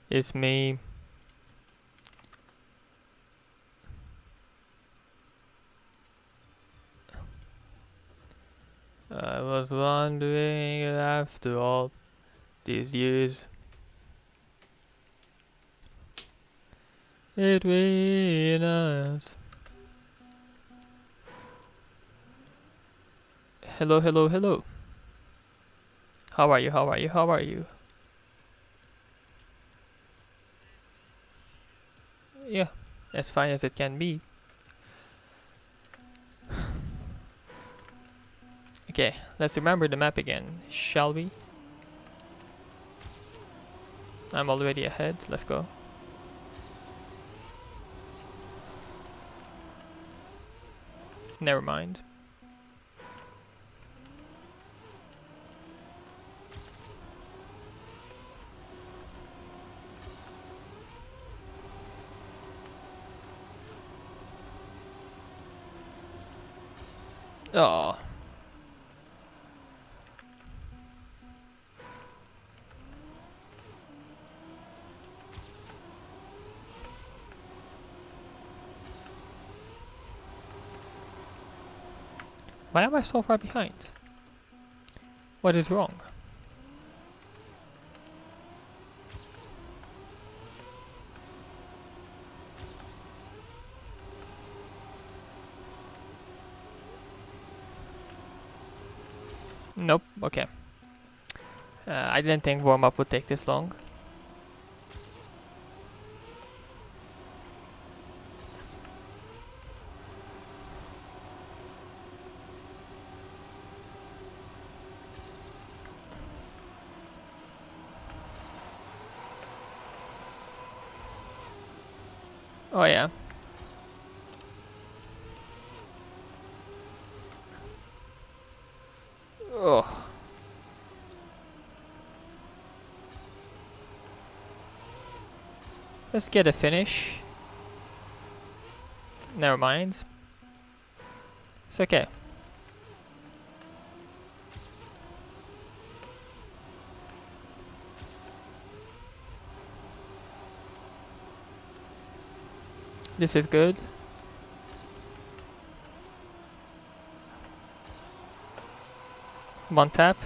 It's me. I was wondering after all these years between us. Hello, hello, hello. How are you? How are you? How are you? Yeah, as fine as it can be. Okay, let's remember the map again, shall we? I'm already ahead. Let's go. Never mind. Oh. Why am I so far behind? What is wrong? Nope, okay. I didn't think warm-up would take this long. Oh yeah. Oh. Let's get a finish. Never mind. It's okay. This is good. One tap.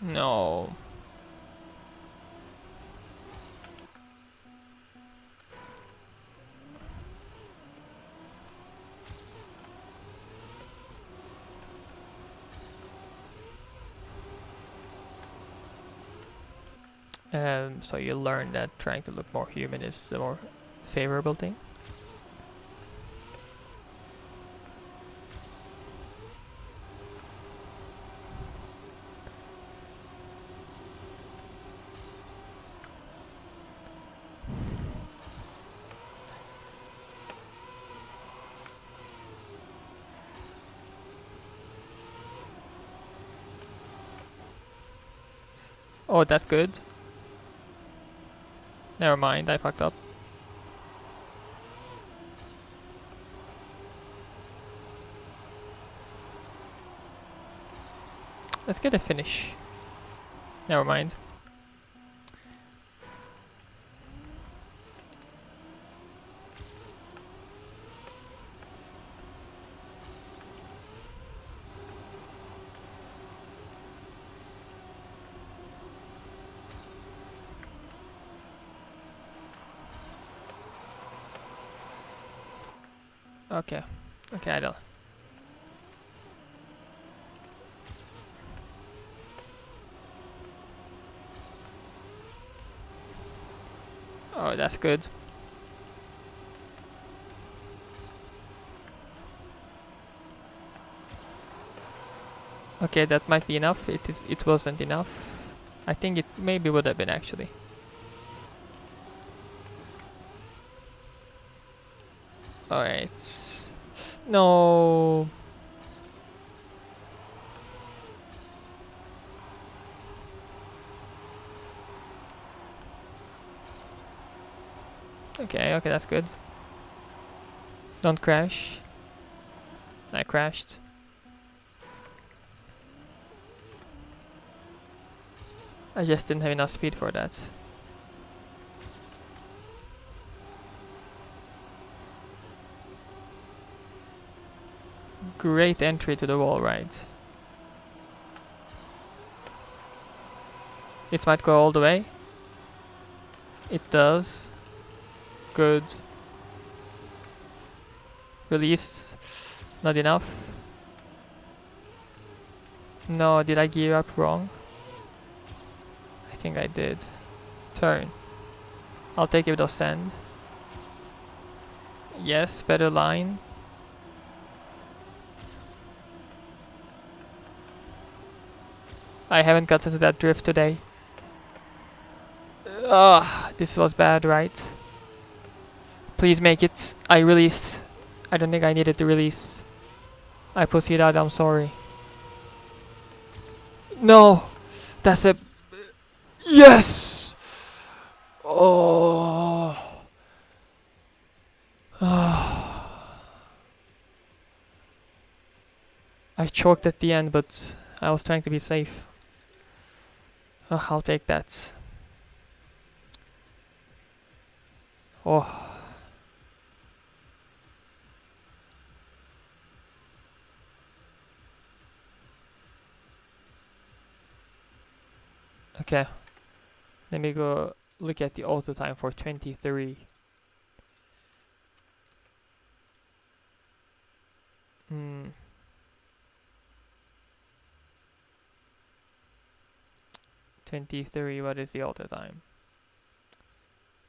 No. So you learn that trying to look more human is the more favorable thing. Oh, that's good. Never mind, I fucked up. Let's get a finish. Never mind. Okay. Okay, I don't. Oh, that's good. Okay, that might be enough. It wasn't enough. I think it maybe would have been actually. Alright. No. Okay, okay, that's good. Don't crash. I crashed. I just didn't have enough speed for that. Great entry to the wall ride. This might go all the way. It does. Good. Release. Not enough. No, did I gear up wrong? I think I did. Turn. I'll take it with sand. Yes, better line. I haven't gotten to that drift today. Ugh, this was bad, right? Please make it. I release. I don't think I needed to release. I pussied out, I'm sorry. No! That's a... Yes! Oh. I choked at the end, but I was trying to be safe. I'll take that. Oh. Okay. Let me go look at the auto time for 23. 23, what is the auto time?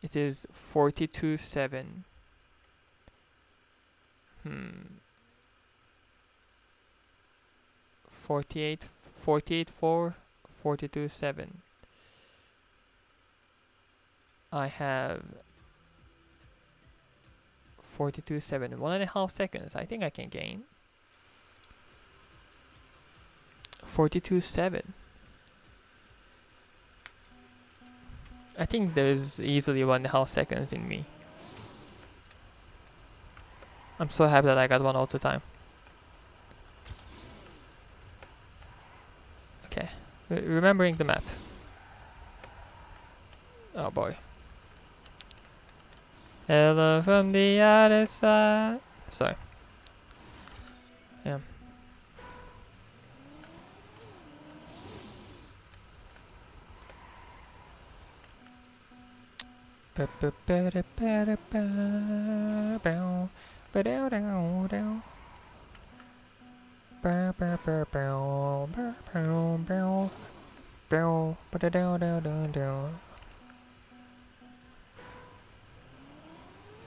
It is 42.7. 48.4, 42.7. I have 42.7, 1.5 seconds. I think I can gain 42.7. I think there's easily 1.5 seconds in me. I'm so happy that I got one auto time. Okay, remembering the map. Oh boy. Hello from the other side. Sorry. Yeah.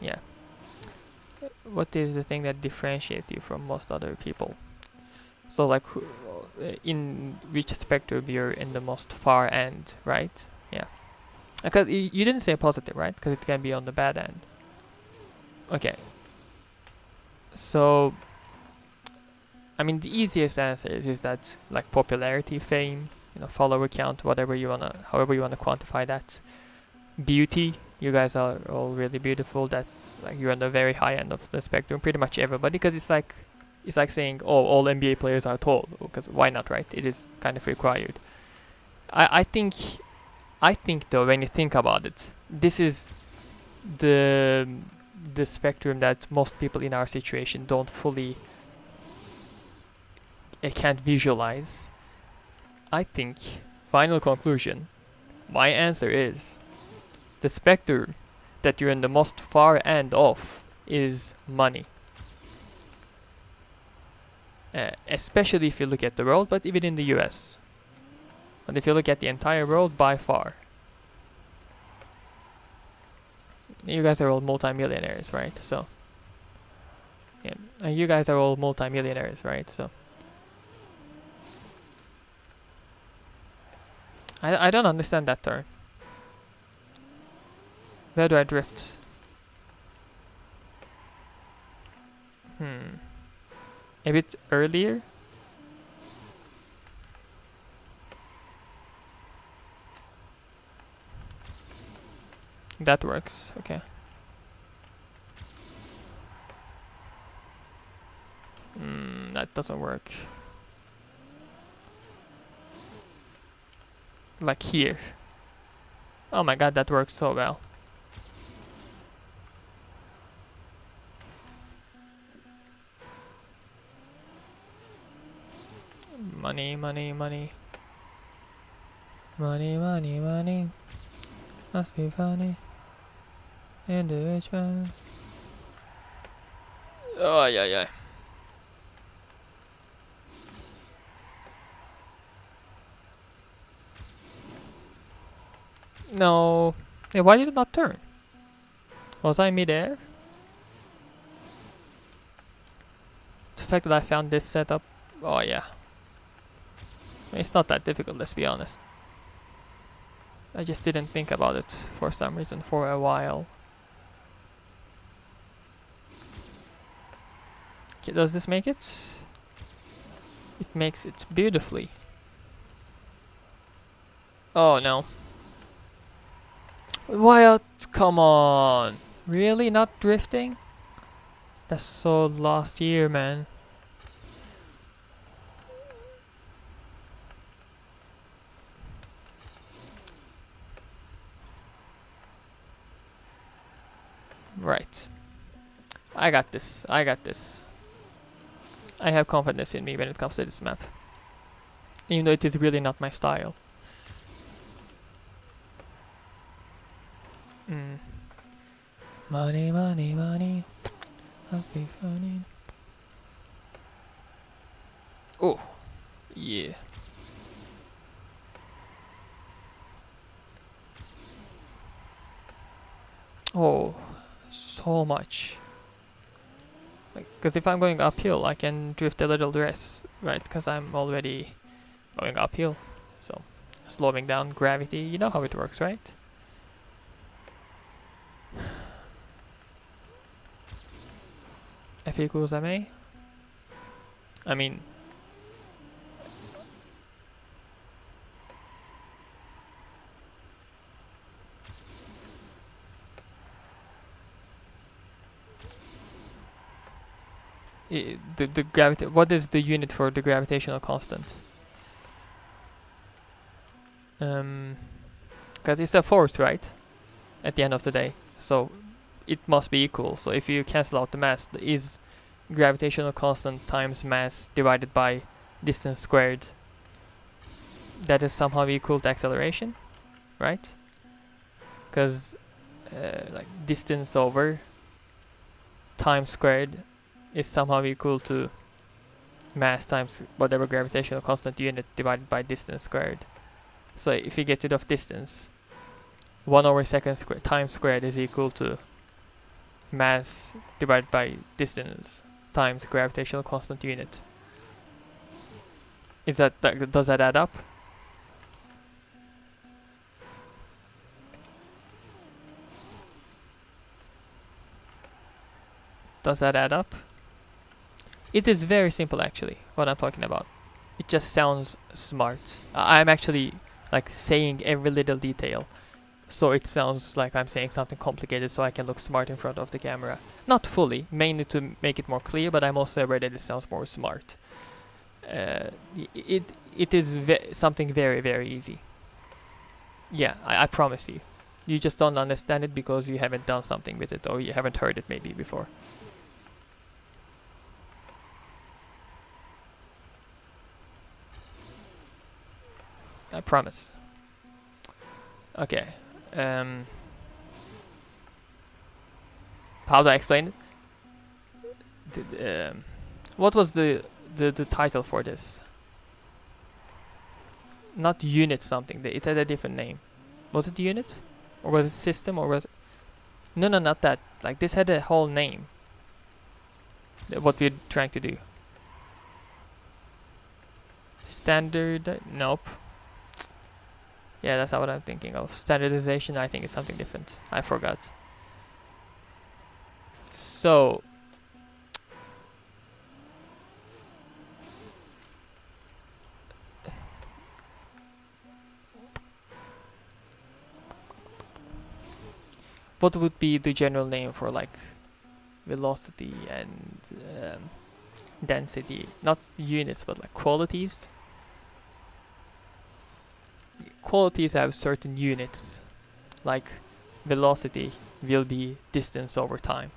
Yeah. What is the thing that differentiates you from most other people? So like, in which spectrum you're in the most far end, right? Yeah. Because you didn't say positive, right? Because it can be on the bad end. Okay. So, I mean, the easiest answer is that, like, popularity, fame, follower count, however you wanna quantify that. Beauty, you guys are all really beautiful. That's like you're on the very high end of the spectrum. Pretty much everybody, because it's like saying, oh, all NBA players are tall. Because why not, right? It is kind of required. I think though, when you think about it, this is the spectrum that most people in our situation don't fully can't visualize. I think, final conclusion, my answer is the spectrum that you're in the most far end of is money. Especially if you look at the world, but even in the US. And if you look at the entire world, by far. You guys are all multi-millionaires, right? So, yeah, you guys are all multi-millionaires, right? So, I don't understand that turn. Where do I drift? A bit earlier? That works, okay. That doesn't work. Like here. Oh my god, that works so well. Money, money, money. Money, money, money. Must be funny. In the rich man. Oh, yeah, yeah. No. Hey, why did it not turn? Was I mid-air? The fact that I found this setup. Oh, yeah. It's not that difficult, let's be honest. I just didn't think about it for some reason for a while. Okay, does this make it? It makes it beautifully. Oh no. Wyatt, come on. Really? Not drifting? That's so last year, man. Right. I got this. I got this. I have confidence in me when it comes to this map. Even though it is really not my style. Money, money, money. Must be funny. Oh, yeah. Oh, so much. Because if I'm going uphill, I can drift a little less, right? Because I'm already going uphill. So, slowing down gravity, you know how it works, right? F equals ma? I mean... the gravity... What is the unit for the gravitational constant? Because it's a force, right? At the end of the day. So, it must be equal. So if you cancel out the mass, is gravitational constant times mass divided by distance squared. That is somehow equal to acceleration, right? Because like distance over time squared is somehow equal to mass times whatever gravitational constant unit divided by distance squared. So if you get rid of distance, 1 over second squared time squared is equal to mass divided by distance times gravitational constant unit. Is that does that add up? Does that add up? It is very simple actually, what I'm talking about. It just sounds smart. I'm actually like saying every little detail. So it sounds like I'm saying something complicated so I can look smart in front of the camera. Not fully, mainly to make it more clear, but I'm also aware that it sounds more smart. It is something very, very easy. Yeah, I promise you. You just don't understand it because you haven't done something with it or you haven't heard it maybe before. I promise. Okay. How do I explain it? What was the title for this? Not unit something. It had a different name. Was it unit? Or was it system? Or was it... No, not that. Like this had a whole name. What we're trying to do. Standard? Nope. Yeah, that's not what I'm thinking of. Standardization, I think, is something different. I forgot. So... what would be the general name for, like, velocity and density, not units, but like qualities. Qualities have certain units, like velocity will be distance over time,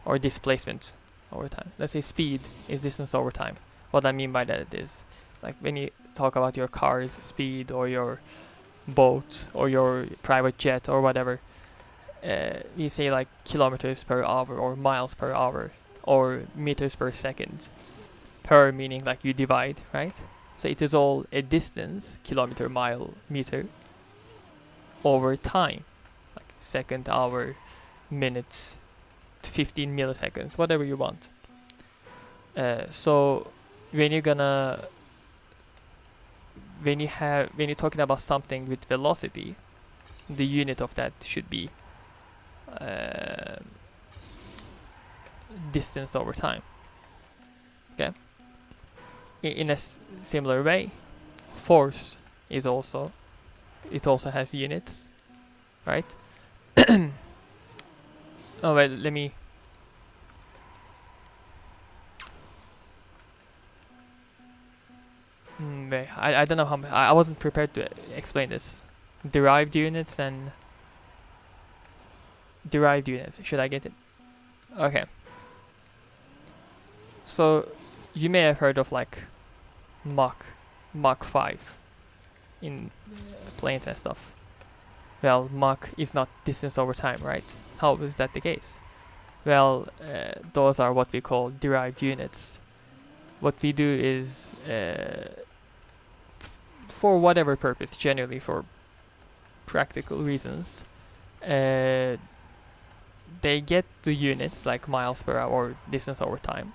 or displacement over time. Let's say speed is distance over time. What I mean by that is, like when you talk about your car's speed, or your boat, or your private jet, or whatever, we say like kilometers per hour, or miles per hour, or meters per second. Per meaning like you divide, right? So it is all a distance, kilometer, mile, meter, over time, like second, hour, minutes, 15 milliseconds, whatever you want. So when you're talking about something with velocity, the unit of that should be distance over time. Okay. In a similar way, force is also has units, right? Oh well, let me. I don't know how. I wasn't prepared to explain this. Derived units and derived units. Should I get it? Okay. So you may have heard of like Mach 5 in planes and stuff. Well, Mach is not distance over time, right? How is that the case? Well, those are what we call derived units. What we do is, for whatever purpose, generally for practical reasons, they get the units like miles per hour or distance over time,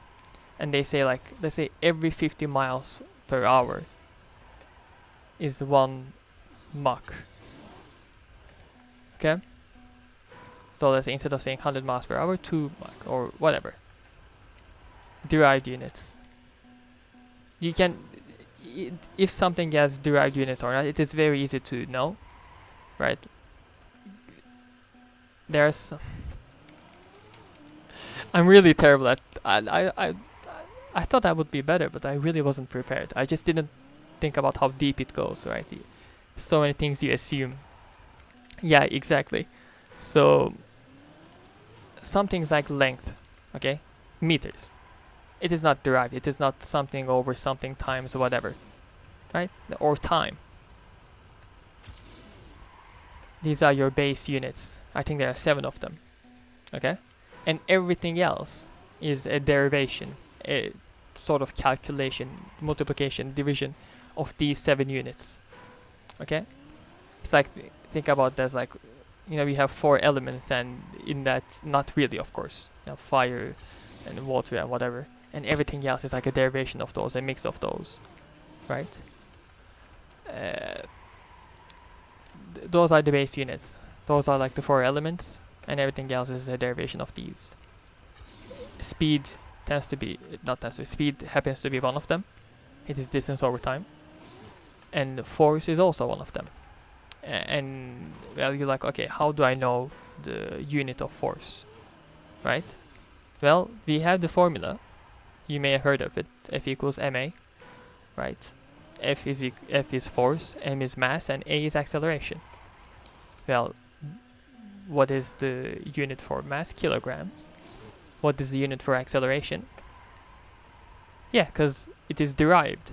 and they say like, let's say every 50 miles per hour is 1 Mach. Okay? So let's say instead of saying 100 miles per hour, 2 Mach or whatever. Derived units. You can, if something has derived units or not, it is very easy to know, right? There's, I'm really terrible at, I thought I would be better, but I really wasn't prepared. I just didn't think about how deep it goes, right? So many things you assume. Yeah, exactly. So some things like length, okay? Meters. It is not derived. It is not something over something times whatever, right? Or time. These are your base units. I think there are 7 of them, okay? And everything else is a derivation, a sort of calculation, multiplication, division of these 7 units, okay? It's like, think about this like, you know, we have 4 elements, and in that, not really, of course, you know, fire and water and whatever, and everything else is like a derivation of those, a mix of those, right? Those are the base units. Those are like the 4 elements, and everything else is a derivation of these. Speed tends to be, not tends to, speed happens to be one of them. It is distance over time. And force is also one of them. And well, you're like, okay, how do I know the unit of force, right? Well, we have the formula. You may have heard of it. F equals ma, right? F is force, m is mass, and a is acceleration. Well, what is the unit for mass? Kilograms. What is the unit for acceleration? Yeah, because it is derived.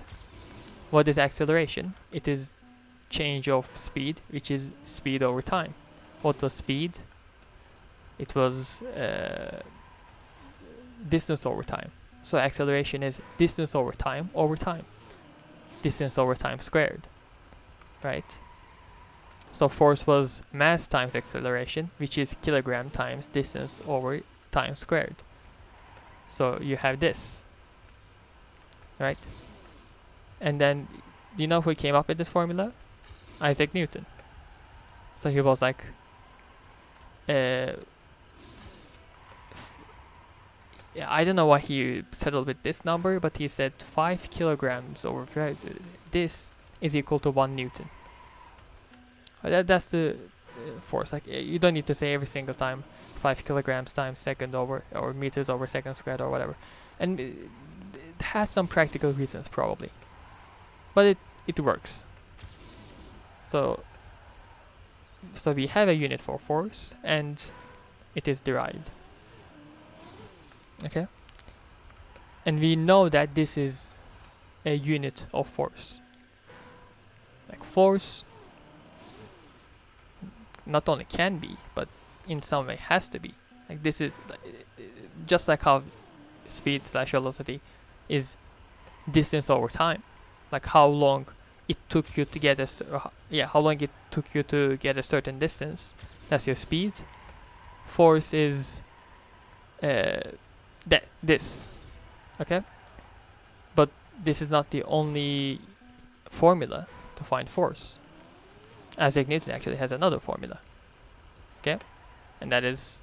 What is acceleration? It is change of speed, which is speed over time. What was speed? It was distance over time. So acceleration is distance over time over time. Distance over time squared, right? So force was mass times acceleration, which is kilogram times distance over time squared. So you have this, right? And then, do you know who came up with this formula? Isaac Newton. So he was like, I don't know why he settled with this number, but he said 5 kilograms over this is equal to 1 Newton. That's the force. Like, you don't need to say every single time 5 kilograms times second over, or meters over second squared or whatever. And it has some practical reasons probably, but it works. So we have a unit for force, and it is derived. Okay, and we know that this is a unit of force. Like force not only can be, but in some way has to be. Like this is just like how speed slash velocity is distance over time. Like how long it took you to get how long it took you to get a certain distance. That's your speed. Force is this. Okay, but this is not the only formula to find force. Isaac Newton actually has another formula. Okay, and that is,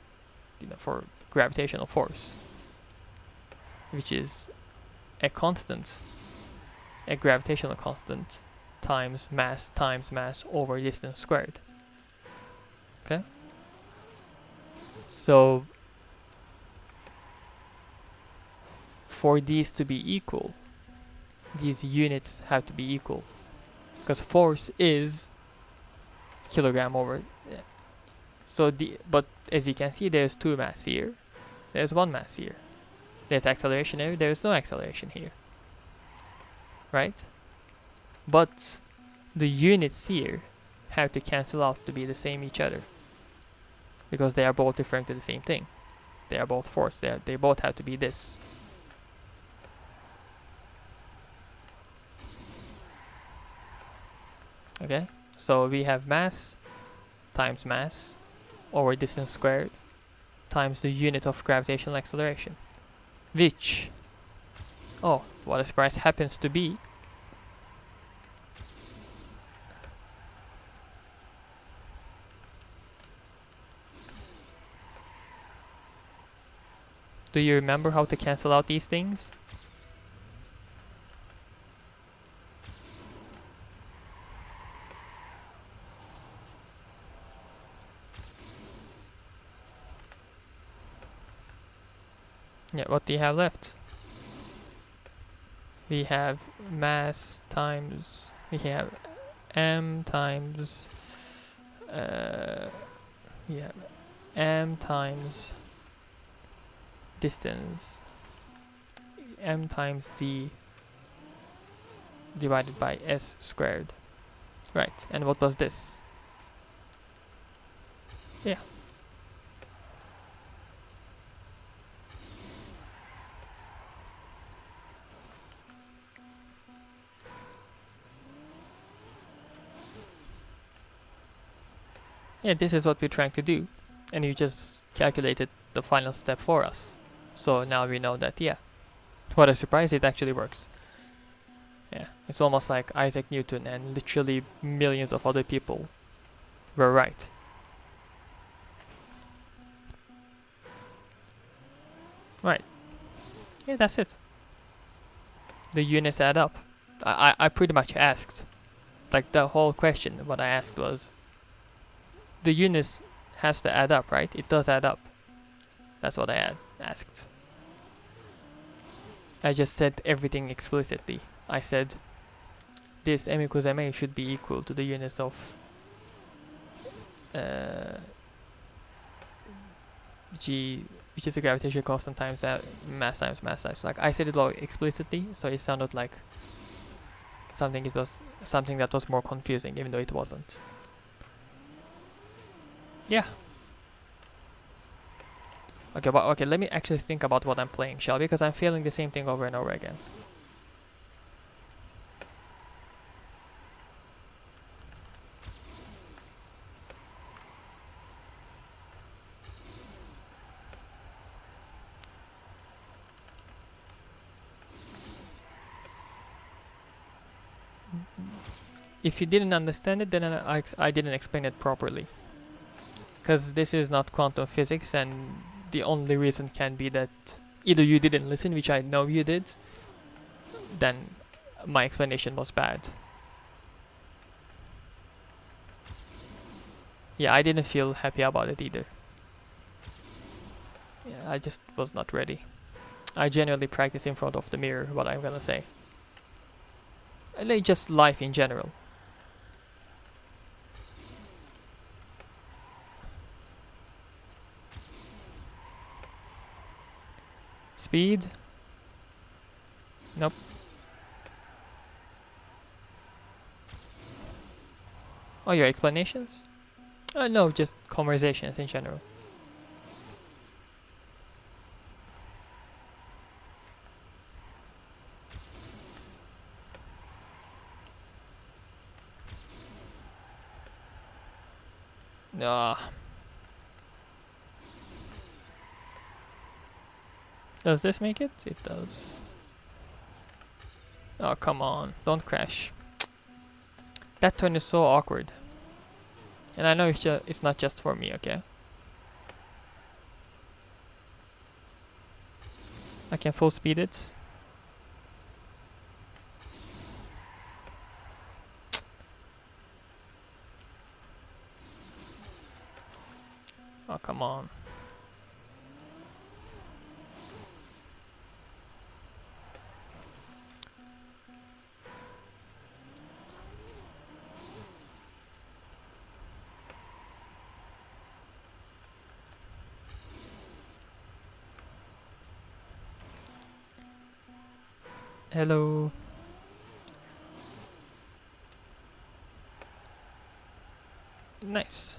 for gravitational force, which is a constant, a gravitational constant times mass over distance squared. Okay, so for these to be equal, these units have to be equal, because force is kilogram over. So but as you can see, there's two mass here, there's one mass here, there's acceleration here, there's no acceleration here, right? But the units here have to cancel out to be the same each other, because they are both referring to the same thing. They are both force. They both have to be this. Okay, so we have mass times mass over distance squared times the unit of gravitational acceleration, which, oh, what a surprise, happens to be do you remember how to cancel out these things? Yeah, what do you have left? We have mass times, we have m times, we have m times distance, m times d divided by s squared. Right, and what was this? Yeah. Yeah, this is what we're trying to do, and you just calculated the final step for us. So now we know that, yeah, what a surprise, it actually works. Yeah, it's almost like Isaac Newton and literally millions of other people were right. Right. Yeah, that's it. The units add up. I pretty much asked, like the whole question, what I asked was, the units has to add up, right? It does add up. That's what I asked. I just said everything explicitly. I said this m equals ma should be equal to the units of g, which is a gravitational constant times mass times mass times. Like I said it all explicitly, so it sounded like something that was more confusing, even though it wasn't. Yeah. Okay, let me actually think about what I'm playing, shall we? Because I'm feeling the same thing over and over again. If you didn't understand it, then I didn't explain it properly. Because this is not quantum physics, and the only reason can be that either you didn't listen, which I know you did, then my explanation was bad. Yeah, I didn't feel happy about it either. Yeah, I just was not ready. I genuinely practice in front of the mirror what I'm gonna say. And like just life in general. Speed? Nope. Oh, your explanations? No, just conversations in general. Ah. Does this make it? It does. Oh, come on. Don't crash. That turn is so awkward. And I know it's not just for me, okay? I can full speed it. Oh, come on. Hello. Nice.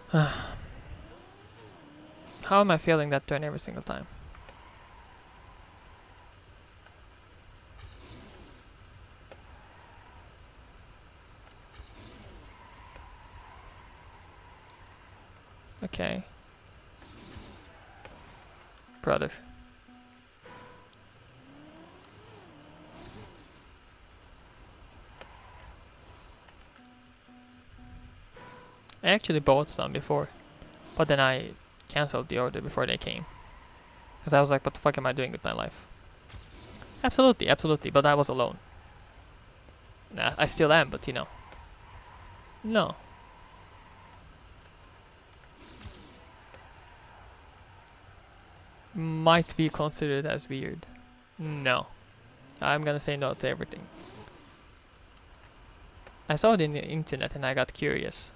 How am I failing that turn every single time? Okay. Brother. I actually bought some before, but then I cancelled the order before they came. Because I was like, what the fuck am I doing with my life? Absolutely, absolutely, but I was alone. Nah, I still am, but you know. No. Might be considered as weird. No. I'm gonna say no to everything. I saw it in the internet and I got curious.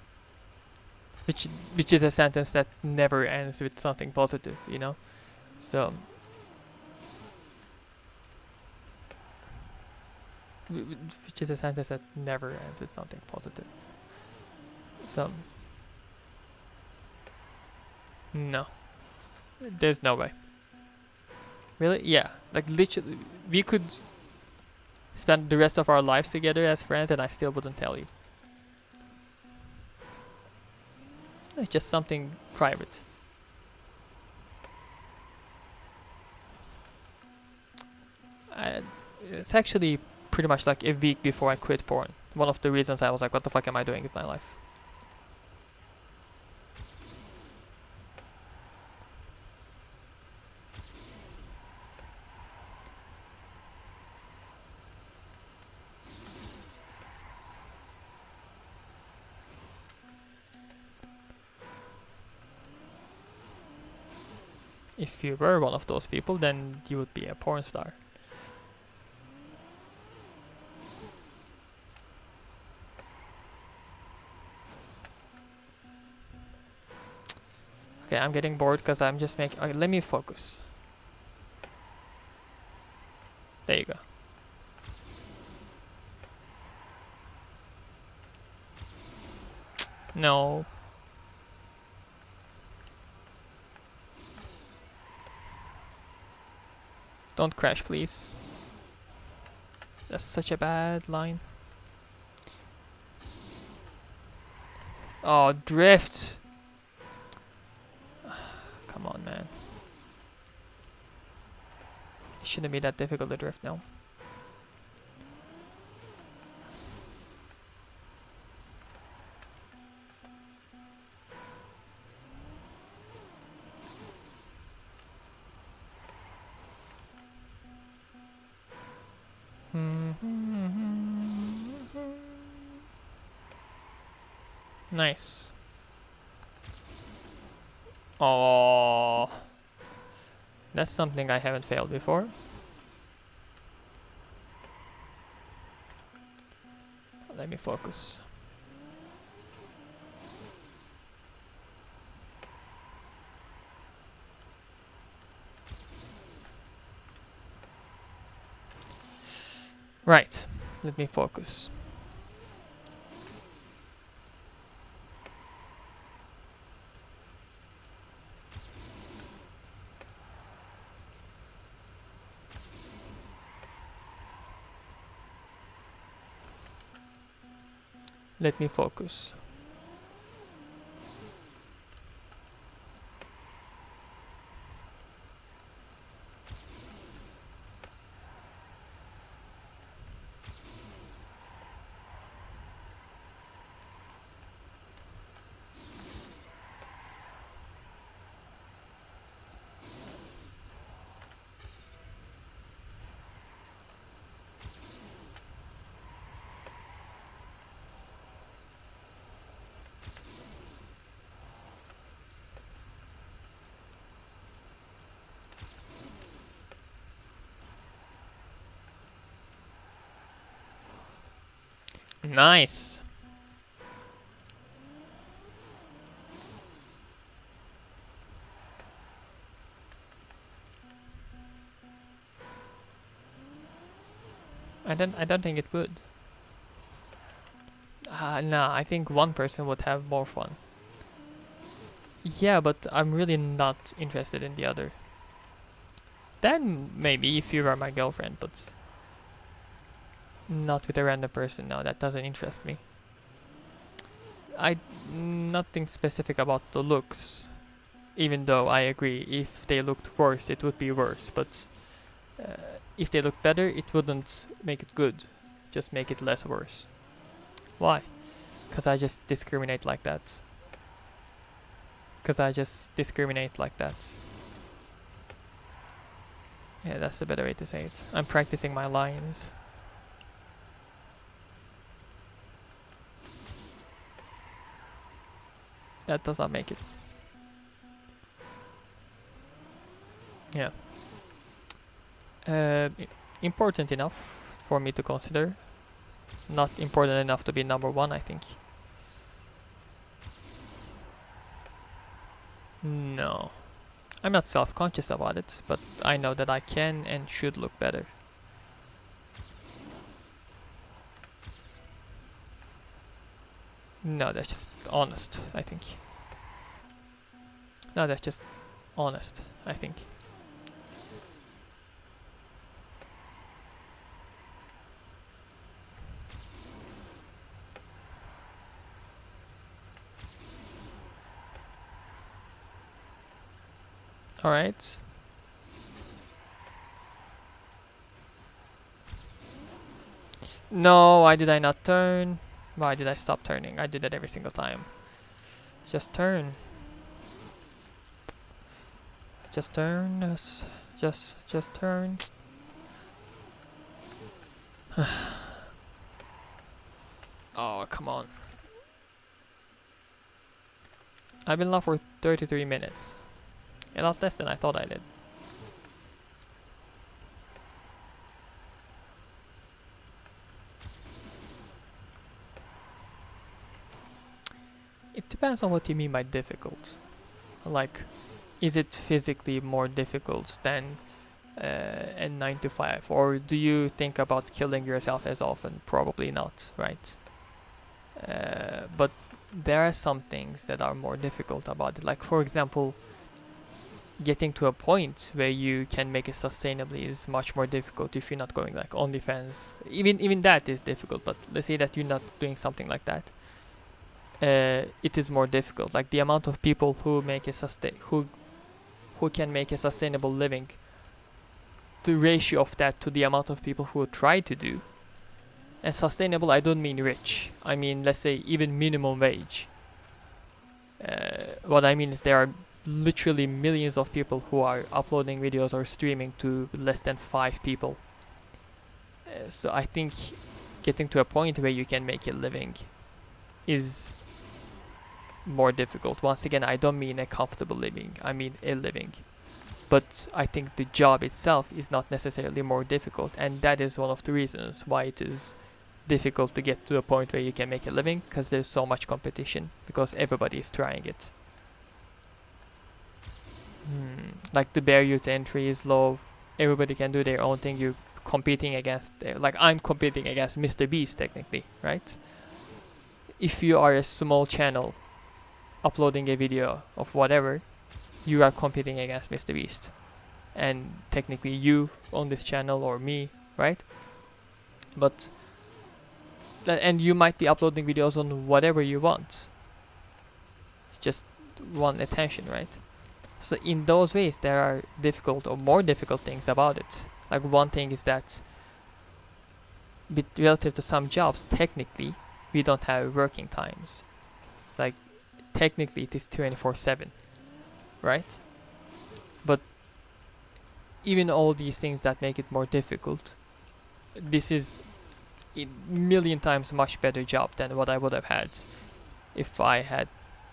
Which is a sentence that never ends with something positive, you know? So which is a sentence that never ends with something positive. So no. There's no way. Really? Yeah. Like literally we could spend the rest of our lives together as friends and I still wouldn't tell you. It's just something private. It's actually pretty much like a week before I quit porn. One of the reasons I was like, what the fuck am I doing with my life? If you were one of those people, then you would be a porn star. Okay, I'm getting bored because I'm just making... Okay, let me focus. There you go. No. Don't crash, please. That's such a bad line. Oh, drift! Come on, man. It shouldn't be that difficult to drift now. Nice. Oh, that's something I haven't failed before. Let me focus. Right, let me focus. Let me focus. Nice. I don't think it would. Nah, I think one person would have more fun. Yeah, but I'm really not interested in the other. Then maybe if you were my girlfriend, but not with a random person. No, that doesn't interest me. Nothing specific about the looks. Even though I agree, if they looked worse, it would be worse. But if they looked better, it wouldn't make it good. Just make it less worse. Why? Because I just discriminate like that. Yeah, that's the better way to say it. I'm practicing my lines. That does not make it. Yeah. Important enough for me to consider. Not important enough to be number one, I think. No. I'm not self-conscious about it, but I know that I can and should look better. No, that's just honest, I think. No, that's just honest, I think. Alright. No, why did I not turn? Why did I stop turning? I did that every single time. Just turn. Just turn. Just turn. Oh, come on. I've been live for 33 minutes. A lot less than I thought I did. It depends on what you mean by difficult. Like, is it physically more difficult than a 9 to 5? Or do you think about killing yourself as often? Probably not, right? But there are some things that are more difficult about it. Like, for example, getting to a point where you can make it sustainably is much more difficult if you're not going like OnlyFans. Even that is difficult, but let's say that you're not doing something like that. It is more difficult. Like the amount of people who make a who can make a sustainable living, the ratio of that to the amount of people who try to do. And sustainable, I don't mean rich. I mean, let's say even minimum wage. What I mean is there are literally millions of people who are uploading videos or streaming to less than 5 people. So I think getting to a point where you can make a living is more difficult. Once again, I don't mean a comfortable living, I mean a living. But I think the job itself is not necessarily more difficult, and that is one of the reasons why it is difficult to get to a point where you can make a living, because there's so much competition, because everybody is trying it. Like the barrier to entry is low, everybody can do their own thing. You're competing against, like I'm competing against Mr. Beast technically, right? If you are a small channel uploading a video of whatever, you are competing against Mr. Beast, and technically you on this channel or me, right? But and you might be uploading videos on whatever you want. It's just want attention, right? So in those ways there are difficult or more difficult things about it. Like one thing is that relative to some jobs, technically we don't have working times. Like technically it is 24/7, right? But even all these things that make it more difficult, this is a million times much better job than what I would have had if I had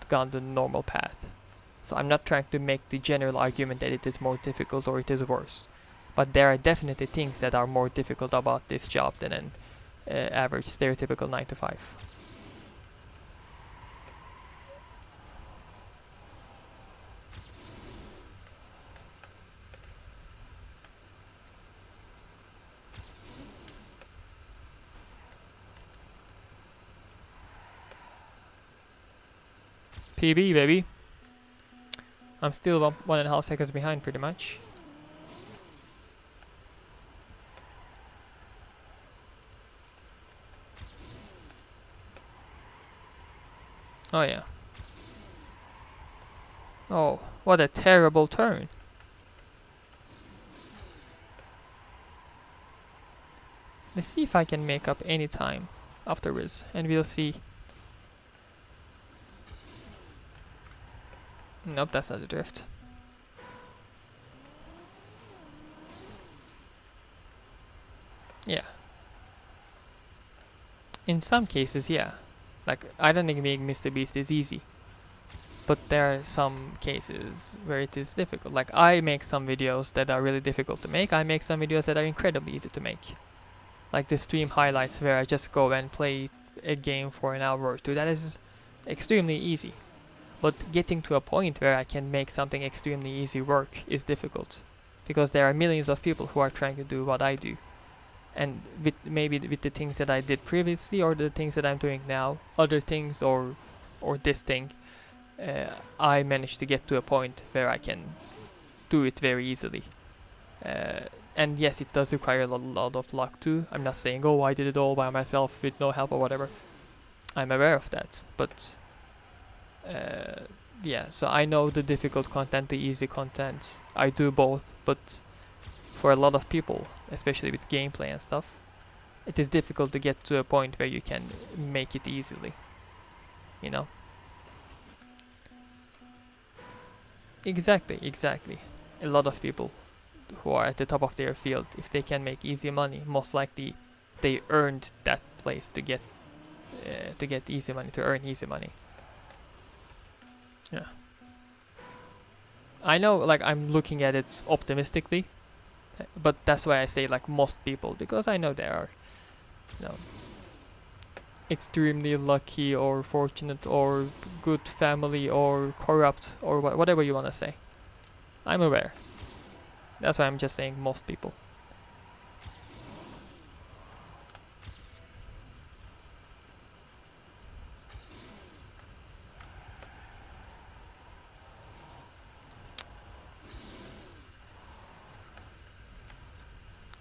gone the normal path. So I'm not trying to make the general argument that it is more difficult or it is worse, but there are definitely things that are more difficult about this job than an average stereotypical 9 to 5. PB, baby. I'm still 1.5 seconds behind, pretty much. Oh yeah. Oh, what a terrible turn. Let's see if I can make up any time afterwards, and we'll see. Nope, that's not a drift. Yeah. In some cases, yeah. Like, I don't think making Mr. Beast is easy. But there are some cases where it is difficult. Like, I make some videos that are really difficult to make. I make some videos that are incredibly easy to make. Like the stream highlights where I just go and play a game for an hour or two. That is extremely easy. But getting to a point where I can make something extremely easy work is difficult, because there are millions of people who are trying to do what I do, and maybe with the things that I did previously or the things that I'm doing now, other things or this thing, I managed to get to a point where I can do it very easily. And yes, it does require a lot of luck too. I'm not saying, oh, I did it all by myself with no help or whatever. I'm aware of that, but yeah, so I know the difficult content, the easy content. I do both, but for a lot of people, especially with gameplay and stuff, it is difficult to get to a point where you can make it easily, you know? Exactly. A lot of people who are at the top of their field, if they can make easy money, most likely they earned that place to get easy money, to earn easy money. Yeah. I know, like, I'm looking at it optimistically, but that's why I say like most people, because I know there are, you know, extremely lucky or fortunate or good family or corrupt or whatever you want to say. I'm aware. That's why I'm just saying most people.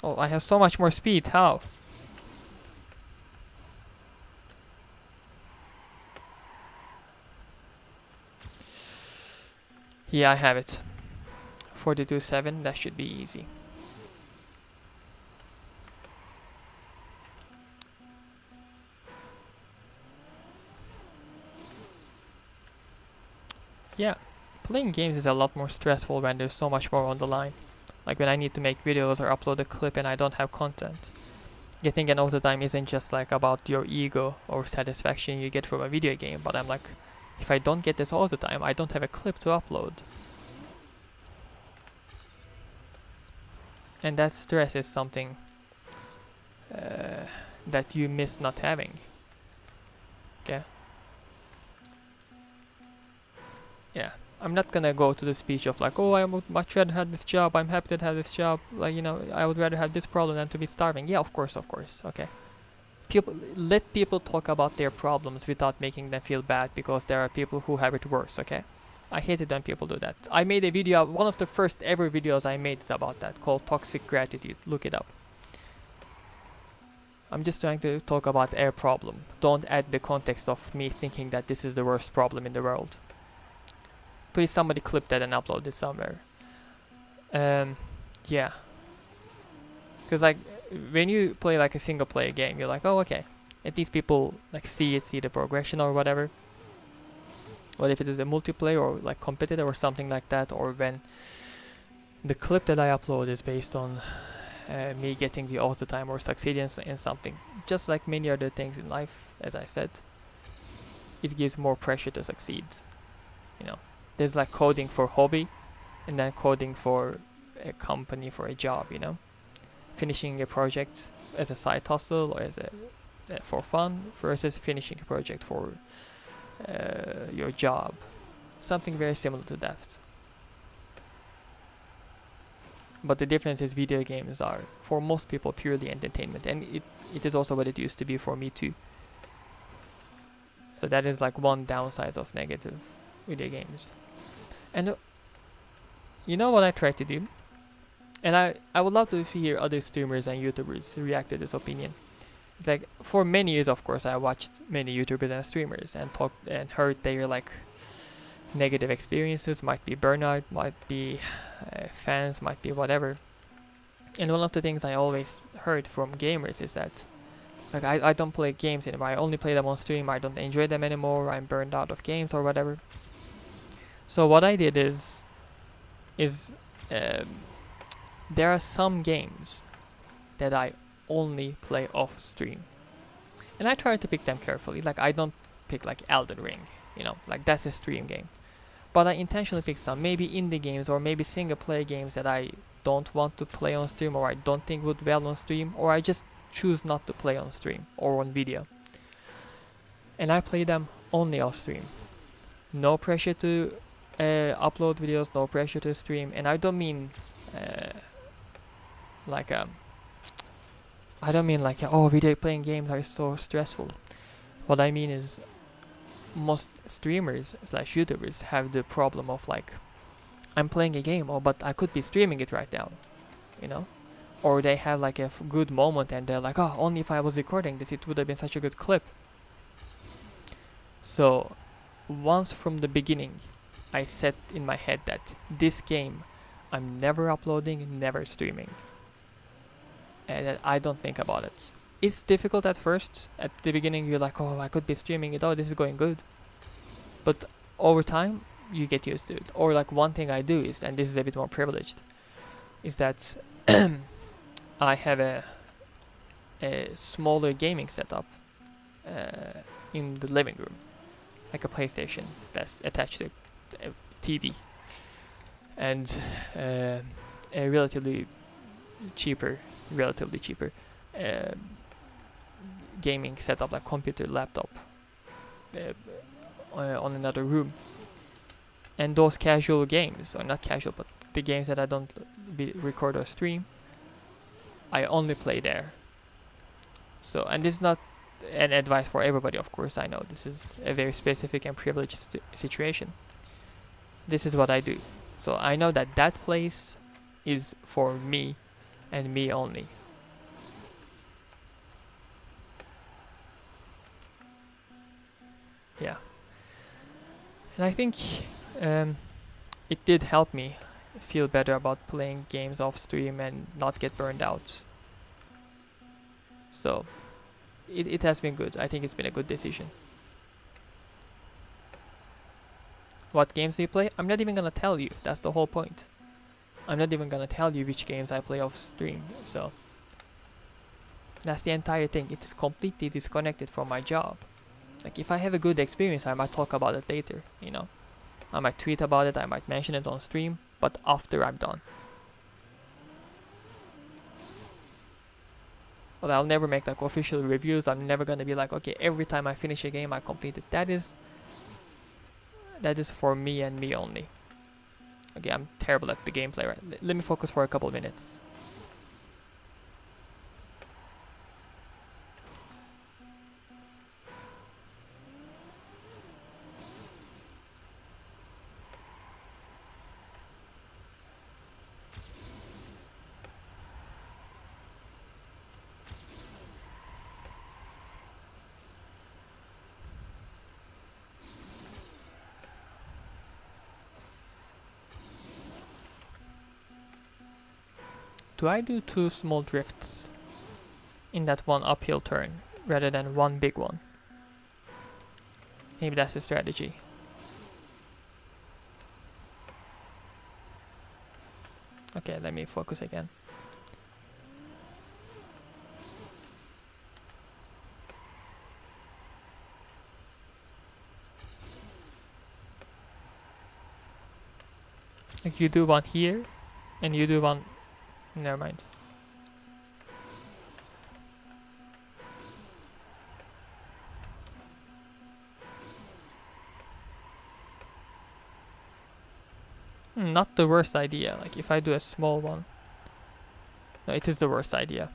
Oh, I have so much more speed. How? Yeah, I have it. 42.7, that should be easy. Yeah, playing games is a lot more stressful when there's so much more on the line. Like when I need to make videos or upload a clip and I don't have content. Getting an auto time isn't just like about your ego or satisfaction you get from a video game, but I'm like If I don't get this all the time, I don't have a clip to upload. And that stress is something that you miss not having. Okay? Yeah. I'm not gonna go to the speech of like, oh, I would much rather have this job, I'm happy to have this job, like, you know, I would rather have this problem than to be starving. Yeah, of course, okay. Let people talk about their problems without making them feel bad because there are people who have it worse, okay? I hate it when people do that. I made a video, one of the first ever videos I made is about that, called Toxic Gratitude. Look it up. I'm just trying to talk about a problem. Don't add the context of me thinking that this is the worst problem in the world. Please somebody clip that and upload it somewhere. Yeah. Because like, when you play like a single player game, you're like, oh, okay. At least people like see the progression or whatever. But if it is a multiplayer or like competitive or something like that, or when the clip that I upload is based on me getting the auto time or succeeding in something, just like many other things in life, as I said, it gives more pressure to succeed. You know, there's like coding for hobby, and then coding for a company, for a job. You know, finishing a project as a side hustle or as a for fun versus finishing a project for your job. Something very similar to that. But the difference is video games are, for most people, purely entertainment. And it is also what it used to be for me too. So that is like one downside of negative video games. And you know what I try to do? And I would love to hear other streamers and YouTubers react to this opinion. It's like, for many years, of course, I watched many YouTubers and streamers and talked and heard their like negative experiences, might be burnout, might be fans, might be whatever. And one of the things I always heard from gamers is that like I don't play games anymore, I only play them on stream, I don't enjoy them anymore, I'm burned out of games or whatever. So what I did is there are some games that I only play off stream, and I try to pick them carefully. Like I don't pick like Elden Ring, you know, like that's a stream game. But I intentionally pick some, maybe indie games or maybe single player games that I don't want to play on stream, or I don't think would well on stream, or I just choose not to play on stream or on video. And I play them only off stream. No pressure to upload videos, no pressure to stream. And I don't mean oh, video playing games are so stressful. What I mean is, most streamers / YouTubers have the problem of like, I'm playing a game, oh, but I could be streaming it right now, you know? Or they have like a good moment and they're like, oh, only if I was recording this, it would have been such a good clip. So, once from the beginning, I set in my head that this game, I'm never uploading, never streaming. And that I don't think about it. It's difficult at first. At the beginning, you're like, oh, I could be streaming it. Oh, this is going good. But over time, you get used to it. Or like one thing I do is, and this is a bit more privileged, is that I have a smaller gaming setup in the living room, like a PlayStation that's attached to a TV, and a relatively cheaper gaming setup, like computer, laptop, on another room. And those casual games, or not casual, but the games that I don't record or stream, I only play there. So, and this is not an advice for everybody, of course. I know this is a very specific and privileged situation. This is what I do. So I know that that place is for me and me only. Yeah. And I think it did help me feel better about playing games off stream and not get burned out. So it has been good. I think it's been a good decision. What games do you play? I'm not even gonna tell you. That's the whole point. I'm not even gonna tell you which games I play off stream. So that's the entire thing. It is completely disconnected from my job. Like if I have a good experience, I might talk about it later, you know. I might tweet about it, I might mention it on stream, but after I'm done. But I'll never make like official reviews. I'm never gonna be like, okay, every time I finish a game I complete it. That is for me and me only. Okay, I'm terrible at the gameplay, right? Let me focus for a couple of minutes. Do I do 2 small drifts in that one uphill turn rather than one big one? Maybe that's the strategy. Okay, let me focus again. Like you do one here and you do one. Never mind. Not the worst idea. Like if I do a small one. No, it is the worst idea.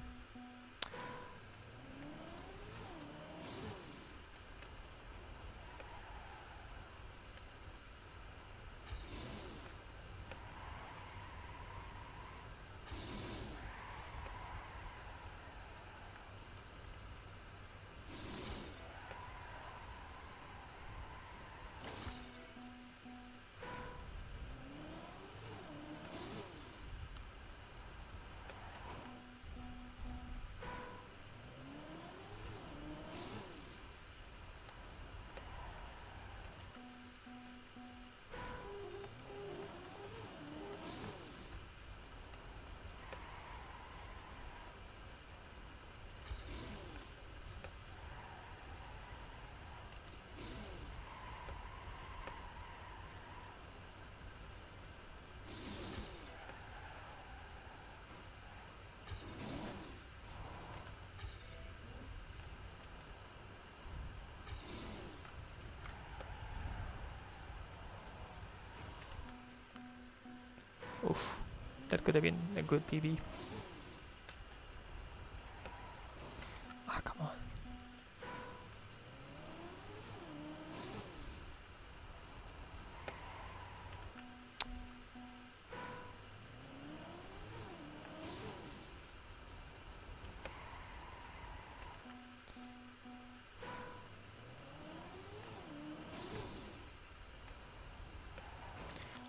Oof, that could have been a good PB. Ah, come on.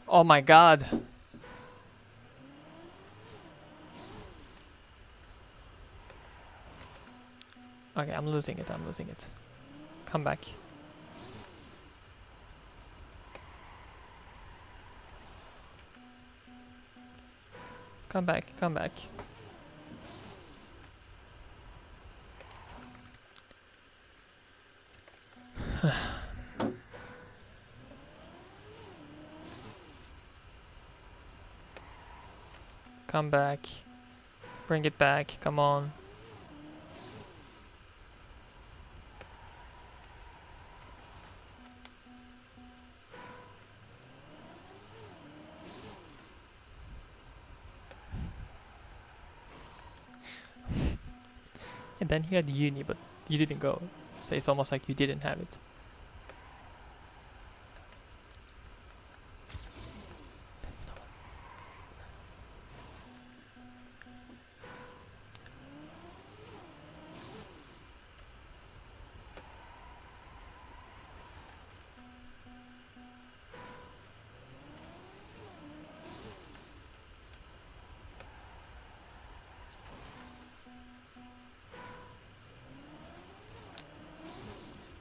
Oh my god. Okay, I'm losing it, I'm losing it. Come back. Come back, come back. Come back. Bring it back, come on. And then he had uni, but you didn't go. So it's almost like you didn't have it.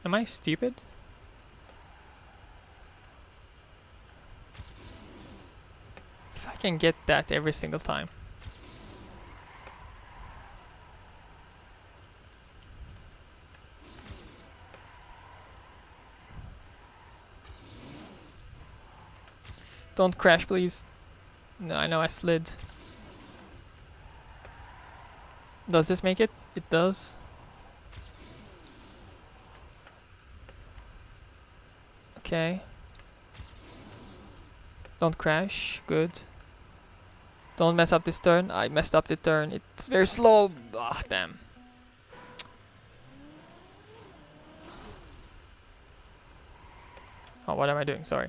Am I stupid? If I can get that every single time. Don't crash, please. No, I know I slid. Does this make it? It does. Okay. Don't crash. Good. Don't mess up this turn. I messed up the turn. It's very slow. Ah, damn. Oh, what am I doing? Sorry.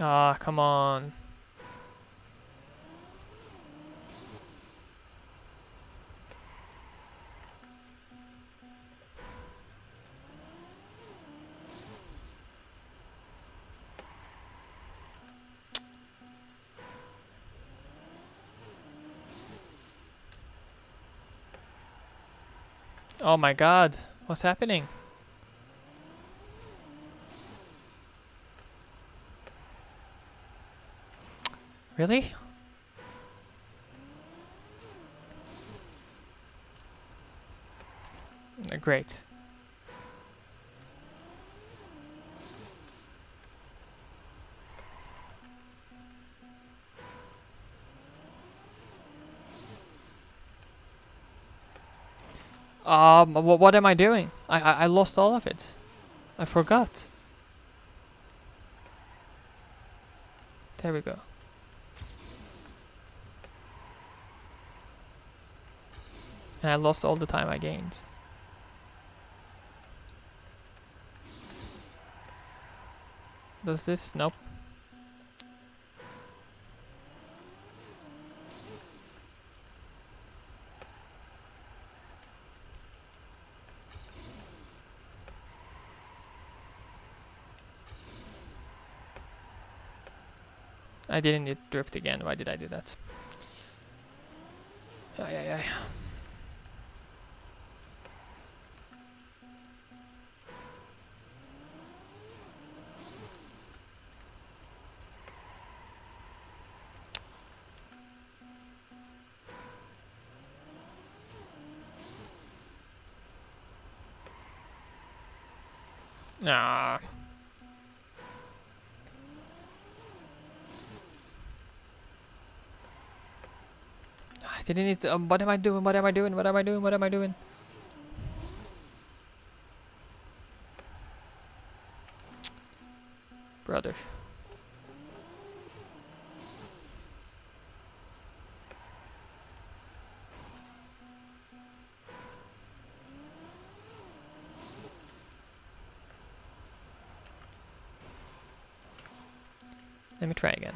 Ah, come on. Oh my god. What's happening? Really? Great. What am I doing? I lost all of it. I forgot. There we go. And I lost all the time I gained. Does this? Nope. I didn't need drift again. Why did I do that? Ay, ay, ay. Ah. I didn't need to, what am I doing? What am I doing? What am I doing? What am I doing? Brother. Let me try again.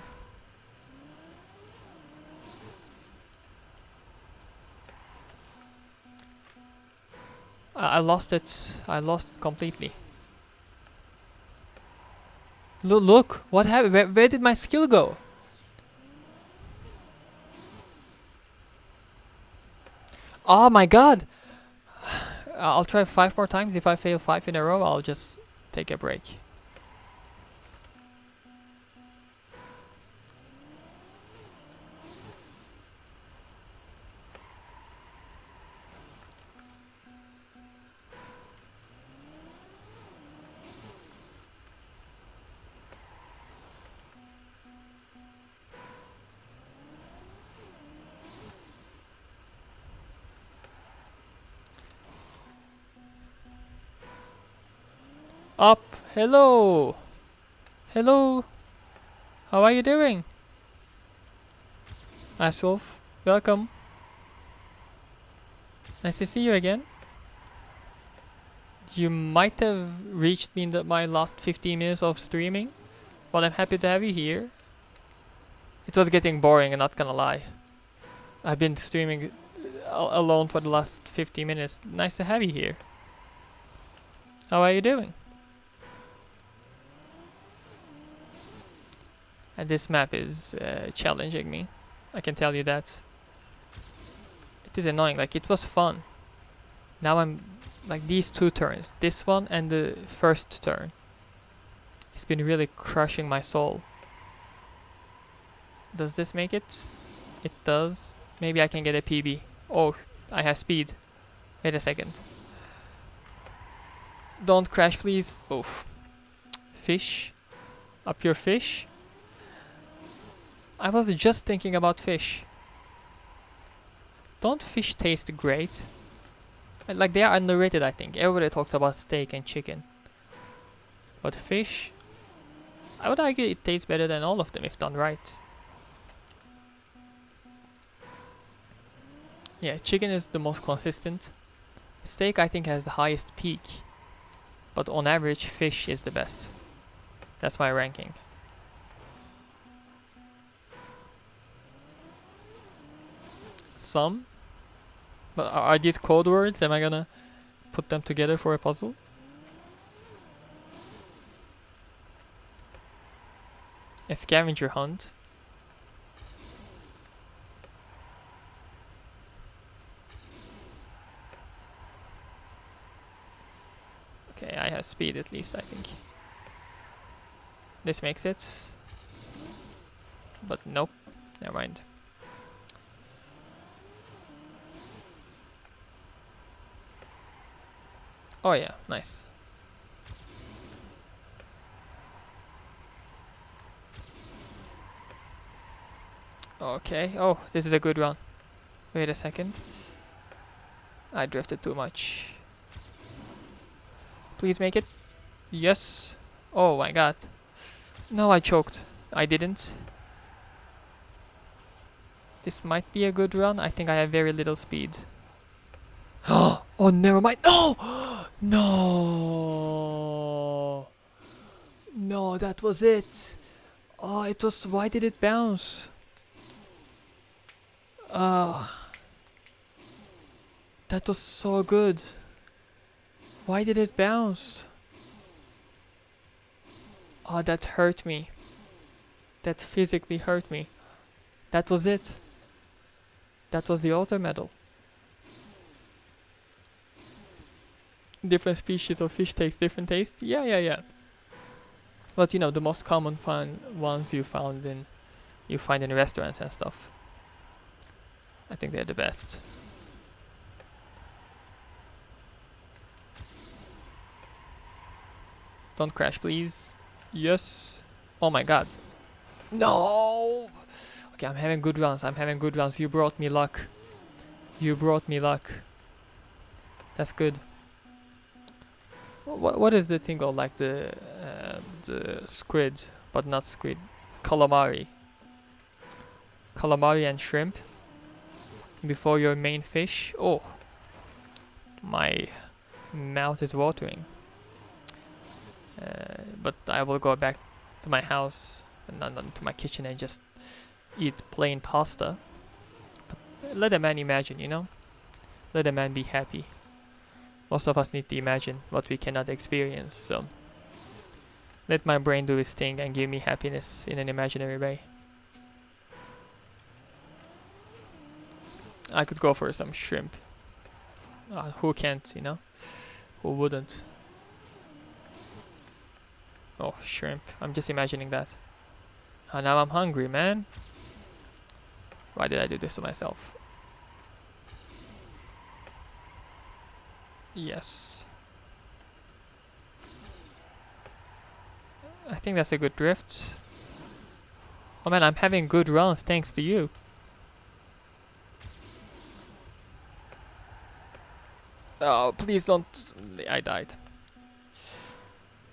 I lost it. I lost it completely. Look, what happened? Where did my skill go? Oh my god! I'll try 5 more times. If I fail 5 in a row, I'll just take a break. Up! Hello! Hello! How are you doing? Aswolf, welcome. Nice to see you again. You might have reached me in my last 15 minutes of streaming, but I'm happy to have you here. It was getting boring, I'm not gonna lie. I've been streaming alone for the last 50 minutes. Nice to have you here. How are you doing? And this map is challenging me. I can tell you that. It is annoying, like it was fun. Now I'm like these 2 turns, this one and the first turn. It's been really crushing my soul. Does this make it? It does. Maybe I can get a PB. Oh, I have speed. Wait a second. Don't crash, please. Oof. Fish. Up your fish. I was just thinking about fish. Don't fish taste great? Like, they are underrated, I think. Everybody talks about steak and chicken. But fish, I would argue it tastes better than all of them if done right. Yeah, chicken is the most consistent. Steak, I think, has the highest peak. But on average, fish is the best. That's my ranking. Some? But are these code words? Am I gonna put them together for a puzzle? A scavenger hunt. Okay, I have speed at least, I think. This makes it. But nope, never mind. Oh yeah, nice. Okay, oh, this is a good run. Wait a second. I drifted too much. Please make it. Yes. Oh my god. No, I choked. I didn't. This might be a good run. I think I have very little speed. Oh, never mind. No! No! No, that was it. Oh, it was... Why did it bounce? That was so good. Why did it bounce? Oh, that hurt me. That physically hurt me. That was it. That was the auto medal. Different species of fish takes different tastes. Yeah. But you know, the most common ones you find in restaurants and stuff. I think they're the best. Don't crash, please. Yes. Oh my god. No! Okay, I'm having good runs. You brought me luck. That's good. What is the thing called? Like the squid, but not squid. Calamari and shrimp before your main fish. Oh, my mouth is watering. But I will go back to my house and not to my kitchen and just eat plain pasta. But let a man imagine, you know? Let a man be happy. Most of us need to imagine what we cannot experience, so let my brain do its thing and give me happiness in an imaginary way. I could go for some shrimp. Who can't, you know? Who wouldn't? Oh, shrimp. I'm just imagining that. Now I'm hungry, man. Why did I do this to myself? Yes. I think that's a good drift. Oh man, I'm having good runs thanks to you. Oh, please don't... I died.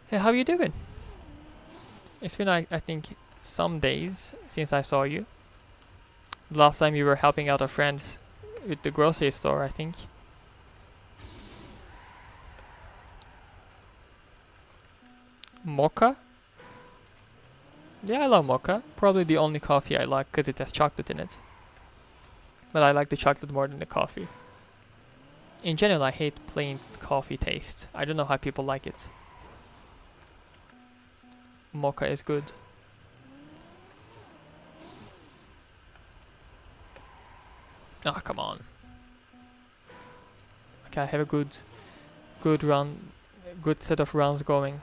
Hey, how you doing? It's been, I think, some days since I saw you. Last time you were helping out a friend with the grocery store, I think. Mocha? Yeah, I love mocha. Probably the only coffee I like because it has chocolate in it. But I like the chocolate more than the coffee. In general, I hate plain coffee taste. I don't know how people like it. Mocha is good. Ah, come on. Okay, I have a good run, good set of rounds going.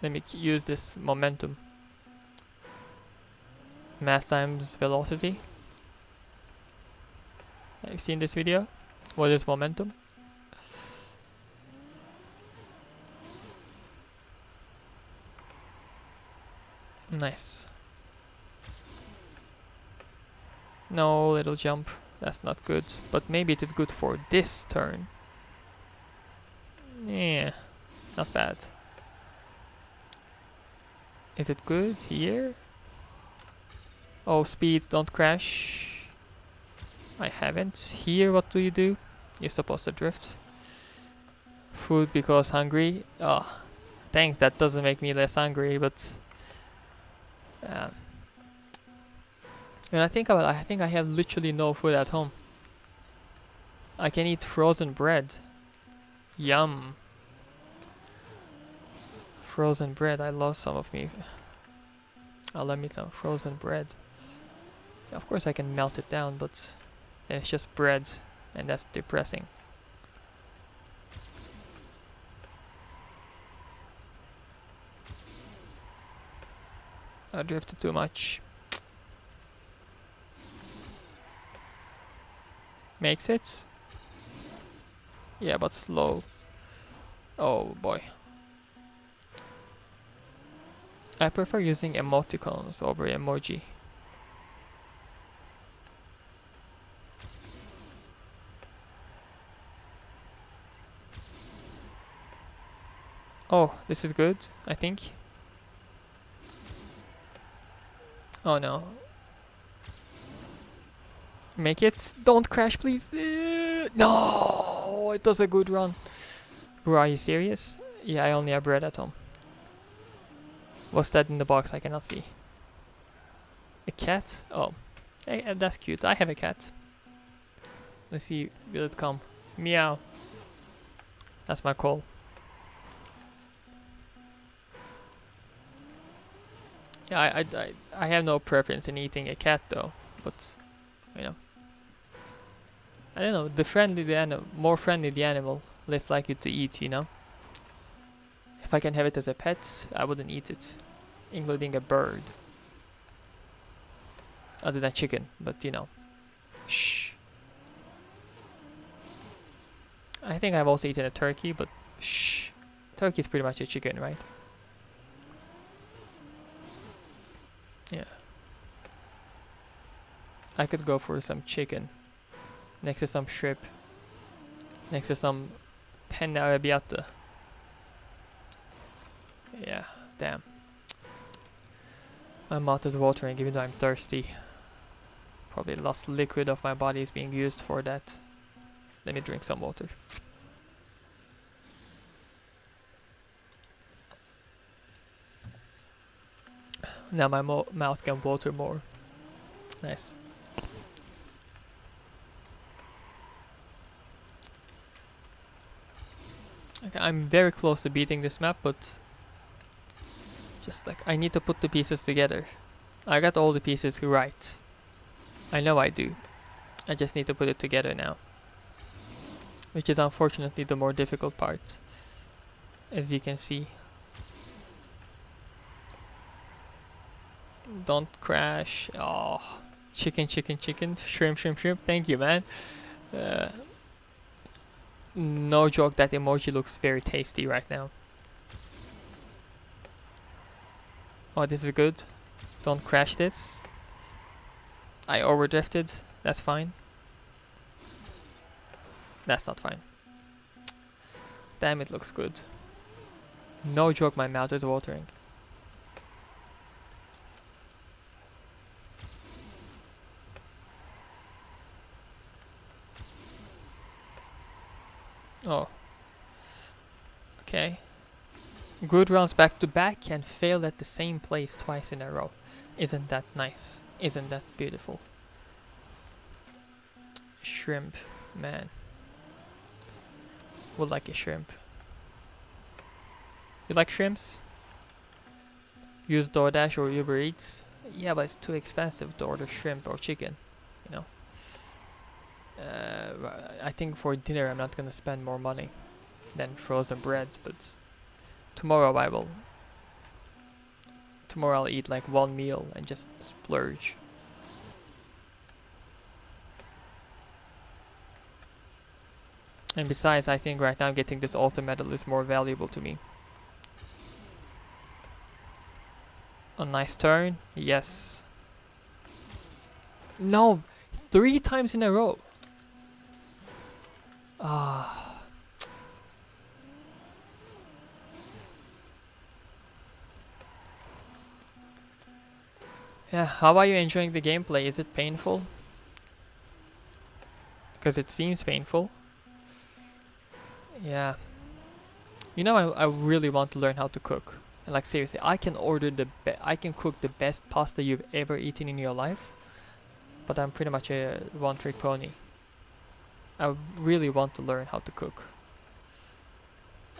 Let me use this momentum. Mass times velocity. Have you seen this video? What is momentum? Nice. No, little jump. That's not good. But maybe it is good for this turn. Yeah, not bad. Is it good here? Oh, speed, don't crash. I haven't. Here, what do? You're supposed to drift. Food because hungry. Oh, thanks, that doesn't make me less hungry, but... when I think about it, I think I have literally no food at home. I can eat frozen bread. Yum. Frozen bread, I love some of me. I'll let me some frozen bread. Of course I can melt it down, but it's just bread, and that's depressing. I drifted too much. Makes it? Yeah, but slow. Oh boy. I prefer using emoticons over emoji. Oh, this is good, I think. Oh no. Make it. Don't crash, please. No, it was a good run. Bro, are you serious? Yeah, I only have bread at home. What's that in the box? I cannot see. A cat? Oh, hey, that's cute. I have a cat. Let's see, will it come? Meow. That's my call. Yeah, I have no preference in eating a cat though, but you know, I don't know. More friendly the animal, less likely to eat. You know. If I can have it as a pet, I wouldn't eat it, including a bird. Other than chicken, but you know. Shh. I think I've also eaten a turkey, but shh. Turkey is pretty much a chicken, right? Yeah. I could go for some chicken. Next to some shrimp. Next to some penne arrabbiata. Yeah, damn. My mouth is watering even though I'm thirsty. Probably the last liquid of my body is being used for that. Let me drink some water. Now my mouth can water more. Nice. Okay, I'm very close to beating this map, but just like I need to put the pieces together. I got all the pieces right. I know I do. I just need to put it together now. Which is unfortunately the more difficult part. As you can see. Don't crash. Oh, chicken, chicken, chicken. Shrimp, shrimp, shrimp. Thank you, man. No joke, that emoji looks very tasty right now. Oh, this is good. Don't crash this. I overdrifted. That's fine. That's not fine. Damn, it looks good. No joke, my mouth is watering. Oh. Okay. Good rounds back to back and failed at the same place twice in a row. Isn't that nice? Isn't that beautiful? Shrimp, man. Would like a shrimp. You like shrimps? Use DoorDash or Uber Eats? Yeah, but it's too expensive to order shrimp or chicken, you know. I think for dinner I'm not gonna spend more money than frozen bread, but tomorrow tomorrow I'll eat like one meal and just splurge. And besides, I think right now getting this auto medal is more valuable to me. A nice turn. Yes. No! 3 times in a row! Ah. Yeah, how are you enjoying the gameplay? Is it painful? Because it seems painful. Yeah. You know, I really want to learn how to cook. Like seriously, I can cook the best pasta you've ever eaten in your life. But I'm pretty much a one-trick pony. I really want to learn how to cook.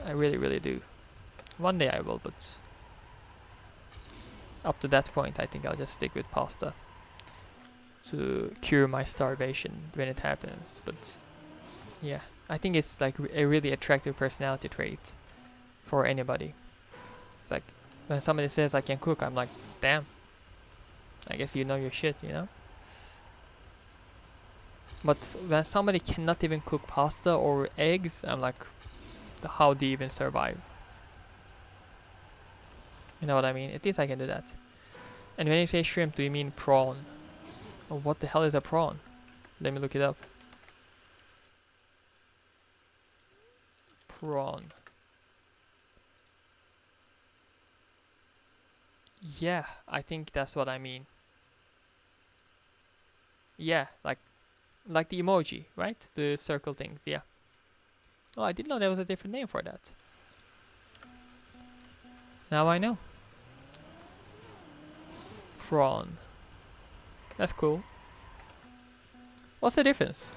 I really, really do. One day I will, but up to that point, I think I'll just stick with pasta to cure my starvation when it happens. But yeah, I think it's like a really attractive personality trait for anybody. It's like when somebody says I can cook, I'm like, damn. I guess you know your shit, you know? But when somebody cannot even cook pasta or eggs, I'm like, how do you even survive? You know what I mean? At least I can do that. And when you say shrimp, do you mean prawn? Oh, what the hell is a prawn? Let me look it up. Prawn. Yeah, I think that's what I mean. Yeah, like the emoji, right? The circle things, yeah. Oh, I didn't know there was a different name for that. Now I know. Prawn. That's cool. What's the difference?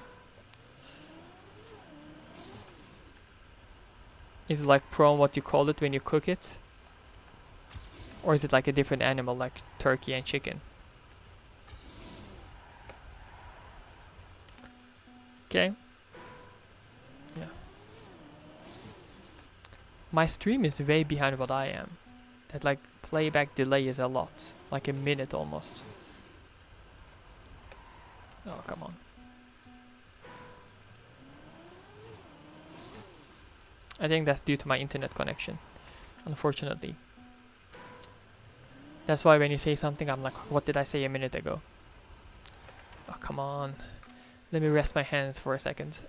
Is it like prawn what you call it when you cook it? Or is it like a different animal like turkey and chicken? Okay. Yeah. My stream is way behind what I am. That like playback delay is a lot. Like a minute almost. Oh, come on. I think that's due to my internet connection, unfortunately. That's why when you say something, I'm like, what did I say a minute ago? Oh, come on. Let me rest my hands for a second.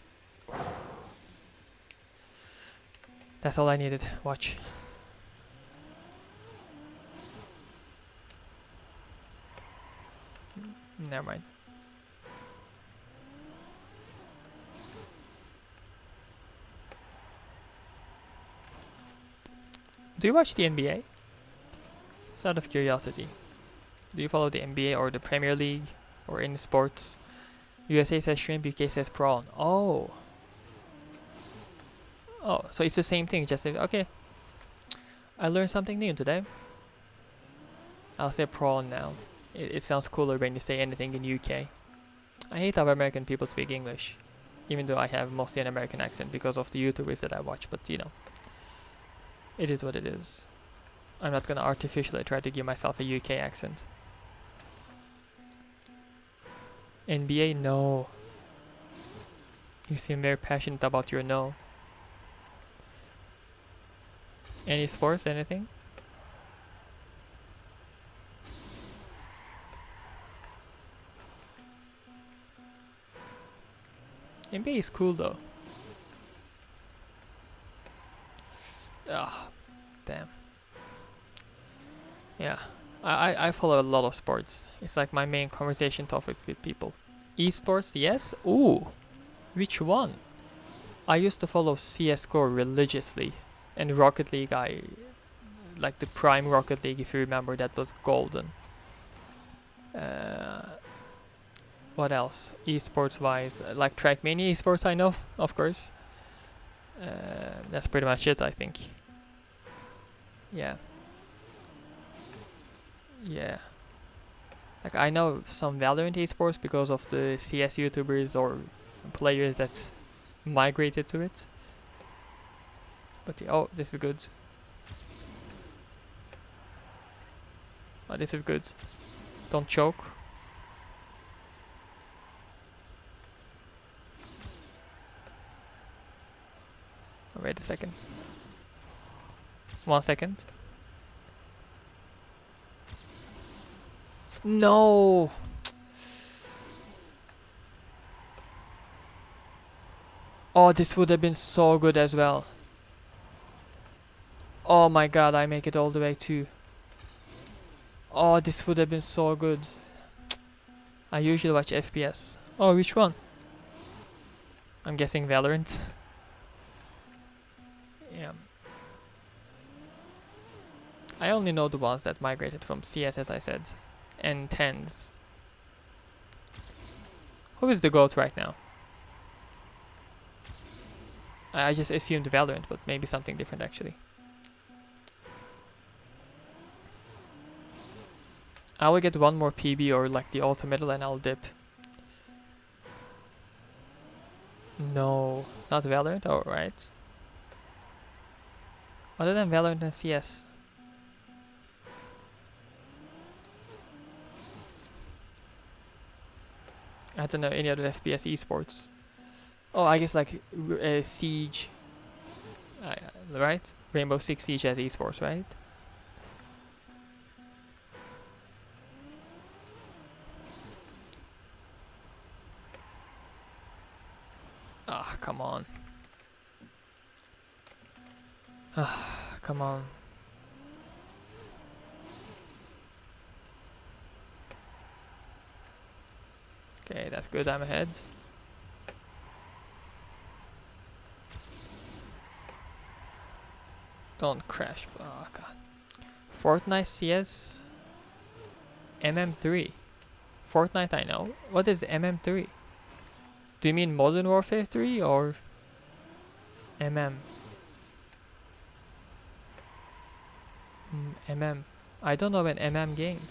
That's all I needed. Watch. Never mind. Do you watch the NBA? Just out of curiosity. Do you follow the NBA or the Premier League or any sports? USA says shrimp, UK says prawn. Oh. Oh, so it's the same thing, just say, okay. I learned something new today. I'll say prawn now. It sounds cooler when you say anything in UK. I hate how American people speak English. Even though I have mostly an American accent because of the YouTubers that I watch, but you know. It is what it is. I'm not gonna artificially try to give myself a UK accent. NBA, no. You seem very passionate about your no. Any sports, anything? NBA is cool though. Ugh, damn. Yeah, I follow a lot of sports. It's like my main conversation topic with people. Esports, yes? Ooh, which one? I used to follow CSGO religiously. And Rocket League, like the prime Rocket League, if you remember, that was golden. What else? Esports wise, like TRACKMANIA esports, I know, of course. That's pretty much it, I think. Yeah. Yeah. Like I know some Valorant esports because of the CS YouTubers or players that migrated to it. But oh, this is good. Oh, this is good. Don't choke. Oh, wait a second. 1 second. No! Oh, this would have been so good as well. Oh my god, I make it all the way too. Oh, this would have been so good. I usually watch FPS. Oh, which one? I'm guessing Valorant. Yeah. I only know the ones that migrated from CS, as I said. And 10s. Who is the GOAT right now? I just assumed Valorant, but maybe something different actually. I will get one more PB or like the ultimate and I'll dip. No, not Valorant? Oh, right. Other than Valorant and CS. I don't know any other FPS esports. Oh, I guess like Siege. Right? Rainbow Six Siege as esports, right? Ah, come on. Ah, come on. Okay, that's good. I'm ahead. Don't crash. Oh, God. Fortnite CS MM3. Fortnite I know. What is MM3? Do you mean Modern Warfare 3 or MM? MM. I don't know an MM game.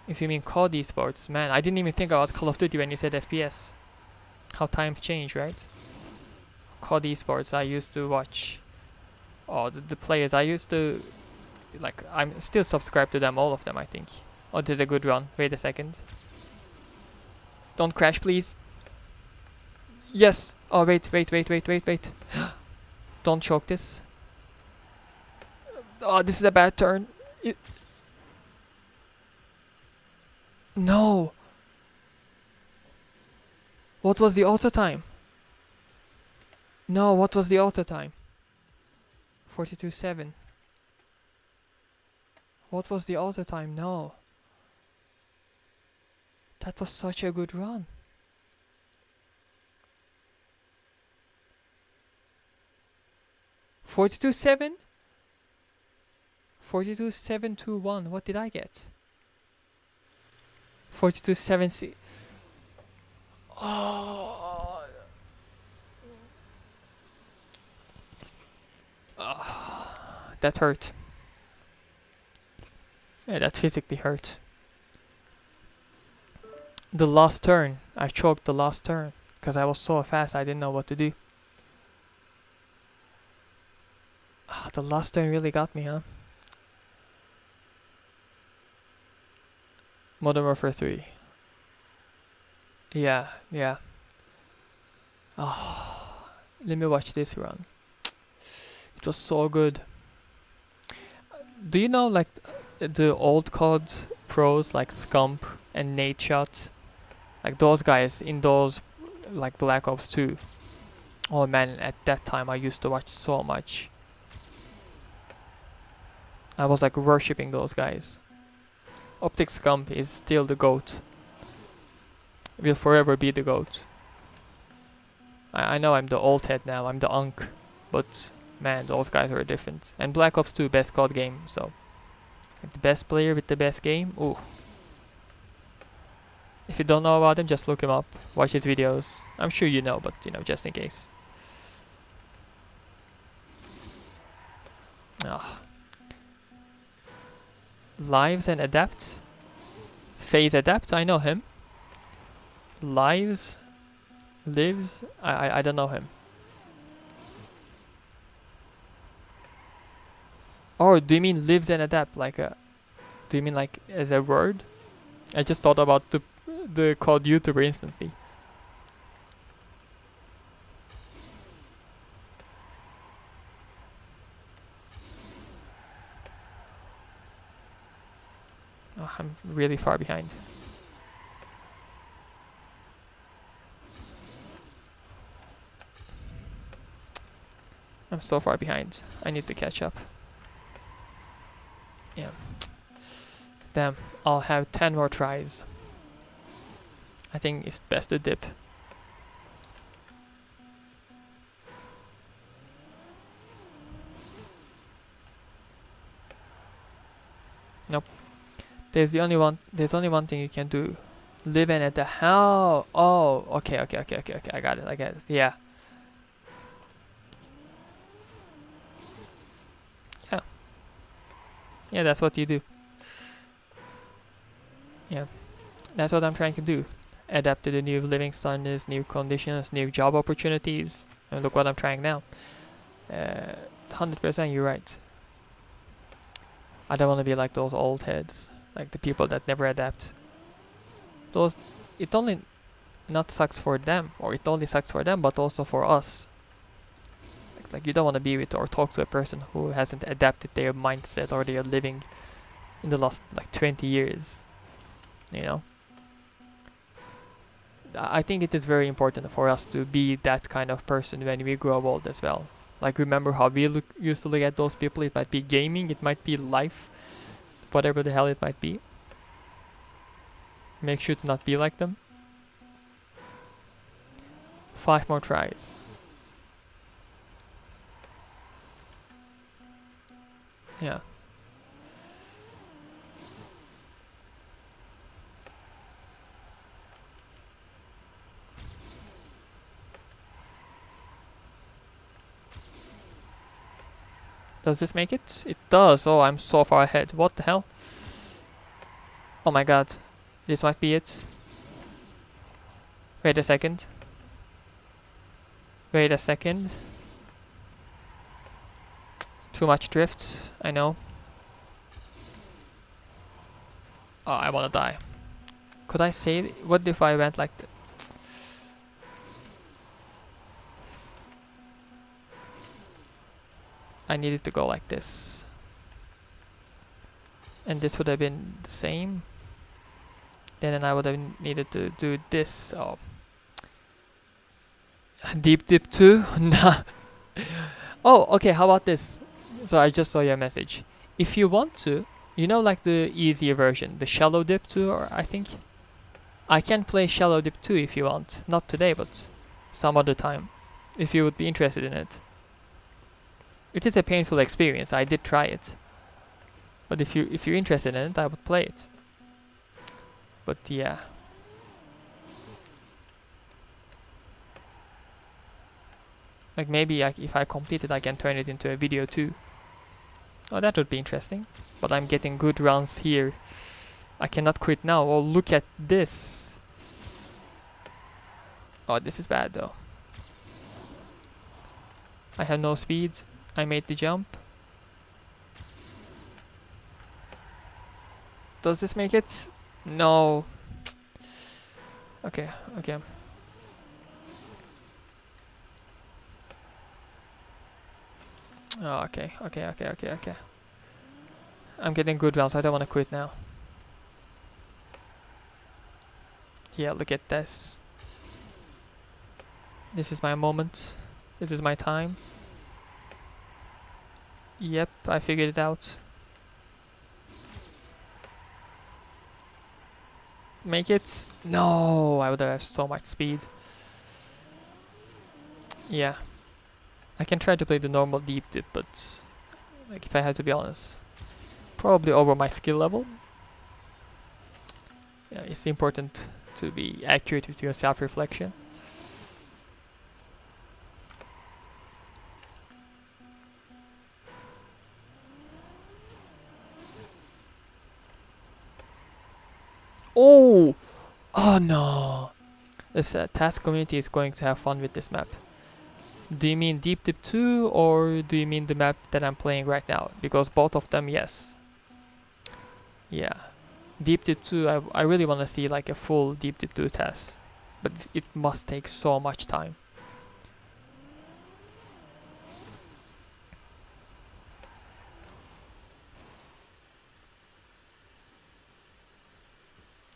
If you mean COD esports, man, I didn't even think about Call of Duty when you said FPS. How times change, right? COD esports, I used to watch. Oh, the players, I used to, like, I'm still subscribed to them, all of them, I think. Oh, there's a good run. Wait a second. Don't crash, please. Yes! Oh, wait. Don't choke this. Oh, this is a bad turn. No! What was the auto time? No, what was the auto time? 42.7. What was the auto time? No. That was such a good run. $42.7? 42.721. What did I get? 42.7. Oh. That hurt. Yeah, that physically hurt. The last turn. I choked the last turn. Because I was so fast I didn't know what to do. The last turn really got me, huh? Modern Warfare 3. Yeah. Oh, let me watch this run. It was so good. Do you know like the old COD pros like Scump and Nate Shot? Like those guys in those like Black Ops 2. Oh man, at that time I used to watch so much. I was like worshipping those guys. Optic Scump is still the GOAT. Will forever be the GOAT. I know I'm the old head now, I'm the unk. But man, those guys were different. And Black Ops 2, best COD game, so. Like the best player with the best game, ooh. If you don't know about him, just look him up. Watch his videos. I'm sure you know, but you know, just in case. Lives and Adapt. Phase Adapt, I know him. Lives. I don't know him. Oh, do you mean lives and adapt? Like a? Do you mean like as a word? I just thought about the code YouTuber instantly. Oh, I'm really far behind. I'm so far behind. I need to catch up. Yeah. Damn. I'll have 10 more tries. I think it's best to dip. Nope. There's only one thing you can do. Live in at the hell. Oh, okay. I got it. Yeah. Yeah. Yeah, that's what you do. Yeah. That's what I'm trying to do. Adapt to the new living standards, new conditions, new job opportunities. And look what I'm trying now. 100% you're right. I don't want to be like those old heads. Like the people that never adapt. It only not sucks for them, or it only sucks for them, but also for us. Like you don't want to be with or talk to a person who hasn't adapted their mindset or their living in the last like 20 years. You know? I think it is very important for us to be that kind of person when we grow old as well. Like remember how we used to look at those people. It might be gaming, it might be life, whatever the hell it might be. Make sure to not be like them. 5 more tries. Yeah. Does this make it? It does. Oh, I'm so far ahead. What the hell? Oh my god. This might be it. Wait a second. Too much drift, I know. Oh, I wanna die. Could I say it? What if I went like I needed to go like this. And this would have been the same. Then I would have needed to do this. Oh. Deep dip too? Nah. Oh, okay, how about this? So I just saw your message. If you want to, you know like the easier version, the shallow dip too, or I think I can play shallow dip too if you want. Not today, but some other time. If you would be interested in it. It is a painful experience. I did try it. But if you're interested in it, I would play it. But yeah. Like maybe if I complete it, I can turn it into a video too. Oh, that would be interesting. But I'm getting good runs here. I cannot quit now. Oh, look at this. Oh, this is bad though. I have no speed. I made the jump. Does this make it? No. Okay. Oh, okay. I'm getting good rounds, so I don't want to quit now. Yeah, look at this. This is my moment. This is my time. Yep, I figured it out. Make it? No, I would have so much speed. Yeah. I can try to play the normal deep dip, but like if I had to be honest, probably over my skill level. Yeah, it's important to be accurate with your self-reflection. Oh! Oh no! This task community is going to have fun with this map. Do you mean Deep Dip 2 or do you mean the map that I'm playing right now? Because both of them, yes. Yeah. Deep Dip 2, I really want to see like a full Deep Dip 2 test. But it must take so much time.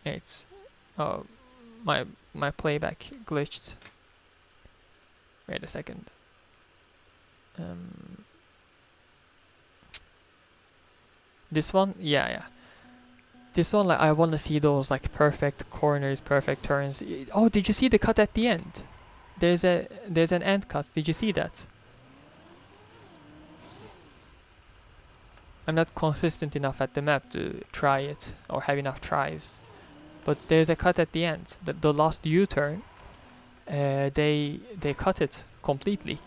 It's... Oh, my playback glitched. Wait a second. This one? Yeah. This one, like, I want to see those like perfect corners, perfect turns. Oh, did you see the cut at the end? There's an end cut. Did you see that? I'm not consistent enough at the map to try it or have enough tries. But there's a cut at the end. The last U-turn, they cut it completely.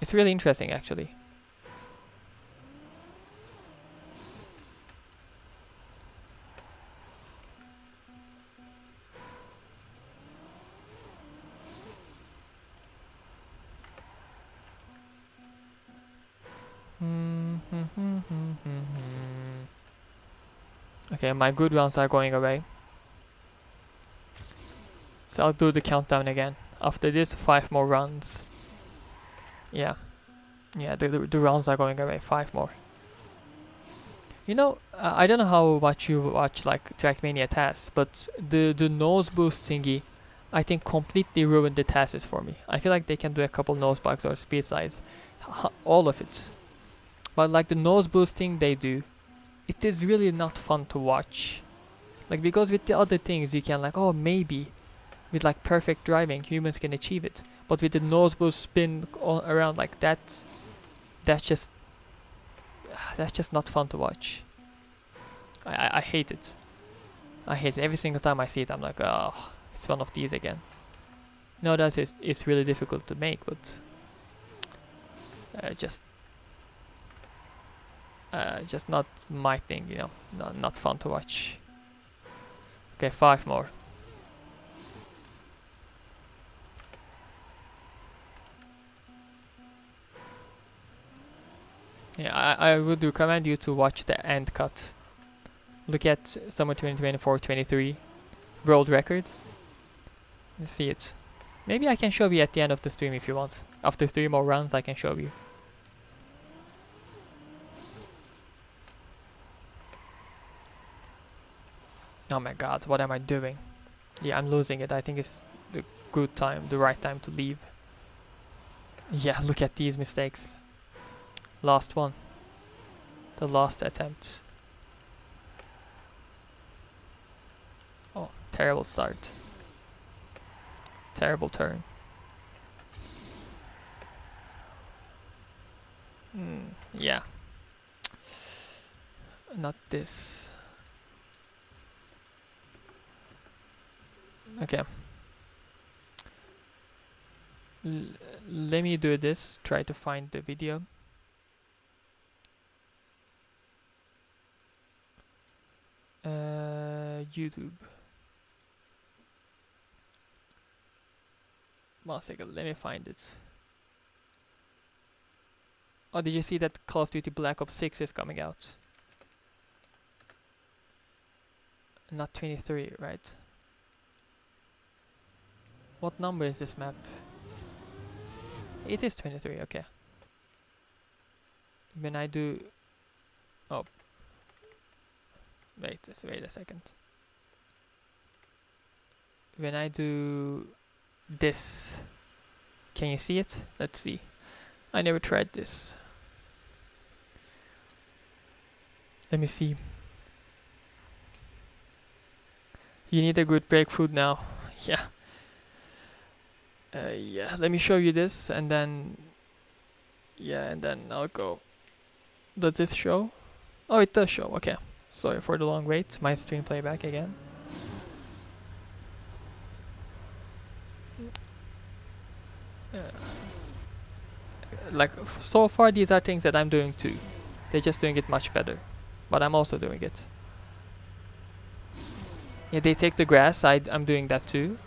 It's really interesting, actually. Okay, my good rounds are going away. So I'll do the countdown again. After this, 5 more rounds. Yeah, the rounds are going away. 5 more. You know, I don't know how much you watch like TRACKMANIA tasks, but the nose boost thingy, I think completely ruined the tasks for me. I feel like they can do a couple nose bugs or speed slides, all of it. But like the nose boosting they do, it is really not fun to watch. Like, because with the other things you can like, oh, maybe with like perfect driving humans can achieve it. But with the nose boost spin all around like that, that's just not fun to watch. I hate it. I hate it. Every single time I see it, I'm like, oh, it's one of these again. No, it's really difficult to make, but just not my thing, you know. Not fun to watch. Okay, 5 more. Yeah, I would recommend you to watch the end cut. Look at Summer 2024-23 world record. You see it. Maybe I can show you at the end of the stream if you want. After 3 more rounds, I can show you. Oh my god, what am I doing? Yeah, I'm losing it. I think it's the right time to leave. Yeah, look at these mistakes. Last one. The last attempt. Oh, terrible start. Terrible turn. Yeah. Not this. Okay. Let me do this. Try to find the video. YouTube. 1 second, let me find it. Oh, did you see that Call of Duty Black Ops 6 is coming out? Not 23, right? What number is this map? It is 23, okay. When I do... Oh. Wait a second. When I do this, can you see it? Let's see. I never tried this. Let me see. You need a good break food now. Yeah. Yeah, let me show you this and then... Yeah, and then I'll go. Does this show? Oh, it does show, okay. Sorry for the long wait. My stream playback again. Like, so far these are things that I'm doing too. They're just doing it much better. But I'm also doing it. Yeah, they take the grass. I'm doing that too.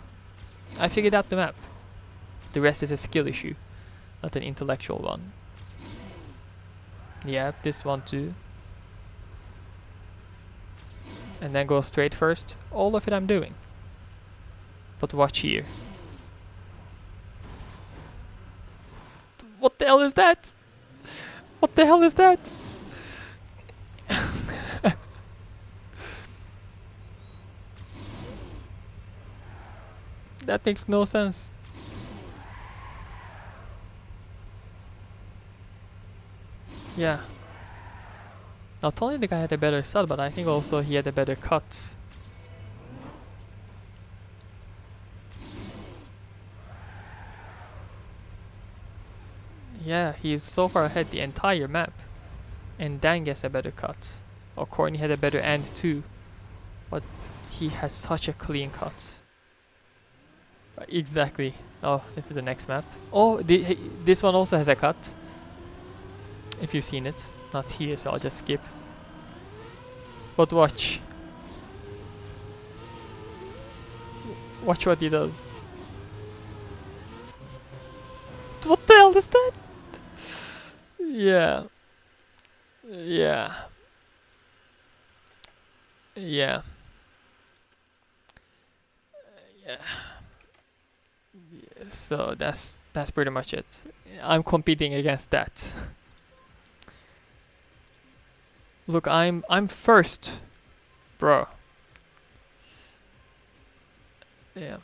I figured out the map. The rest is a skill issue, not an intellectual one. Yeah, this one too. And then go straight first. All of it I'm doing. But watch here. What the hell is that? What the hell is that? That makes no sense. Yeah. Not only the guy had a better shot, but I think also he had a better cut. Yeah, he is so far ahead the entire map. And Dan gets a better cut. Or Corny had a better end too. But he has such a clean cut. Exactly. Oh, this is the next map. Oh, this one also has a cut. If you've seen it. Not here, so I'll just skip. But watch. Watch what he does. What the hell is that? Yeah. Yeah. Yeah. Yeah. So that's pretty much it. I'm competing against that. Look, I'm first, bro. Yeah.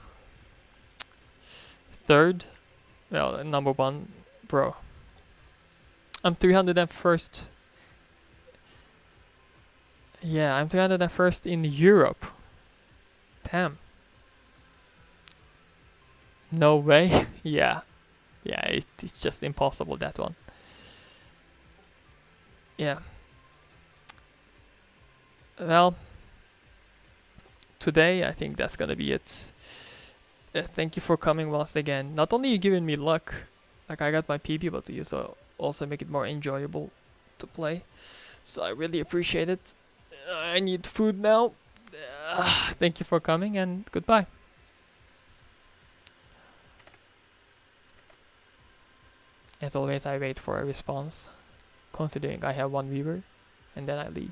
Third, well, number one, bro. I'm 301st. Yeah, I'm 301st in Europe. Damn. No way. Yeah. Yeah, it's just impossible, that one. Yeah. Well, today I think that's gonna be it. Thank you for coming once again. Not only you giving me luck, like I got my PB, but you also make it more enjoyable to play. So I really appreciate it. I need food now. Thank you for coming and goodbye. As always, I wait for a response, considering I have one viewer, and then I leave.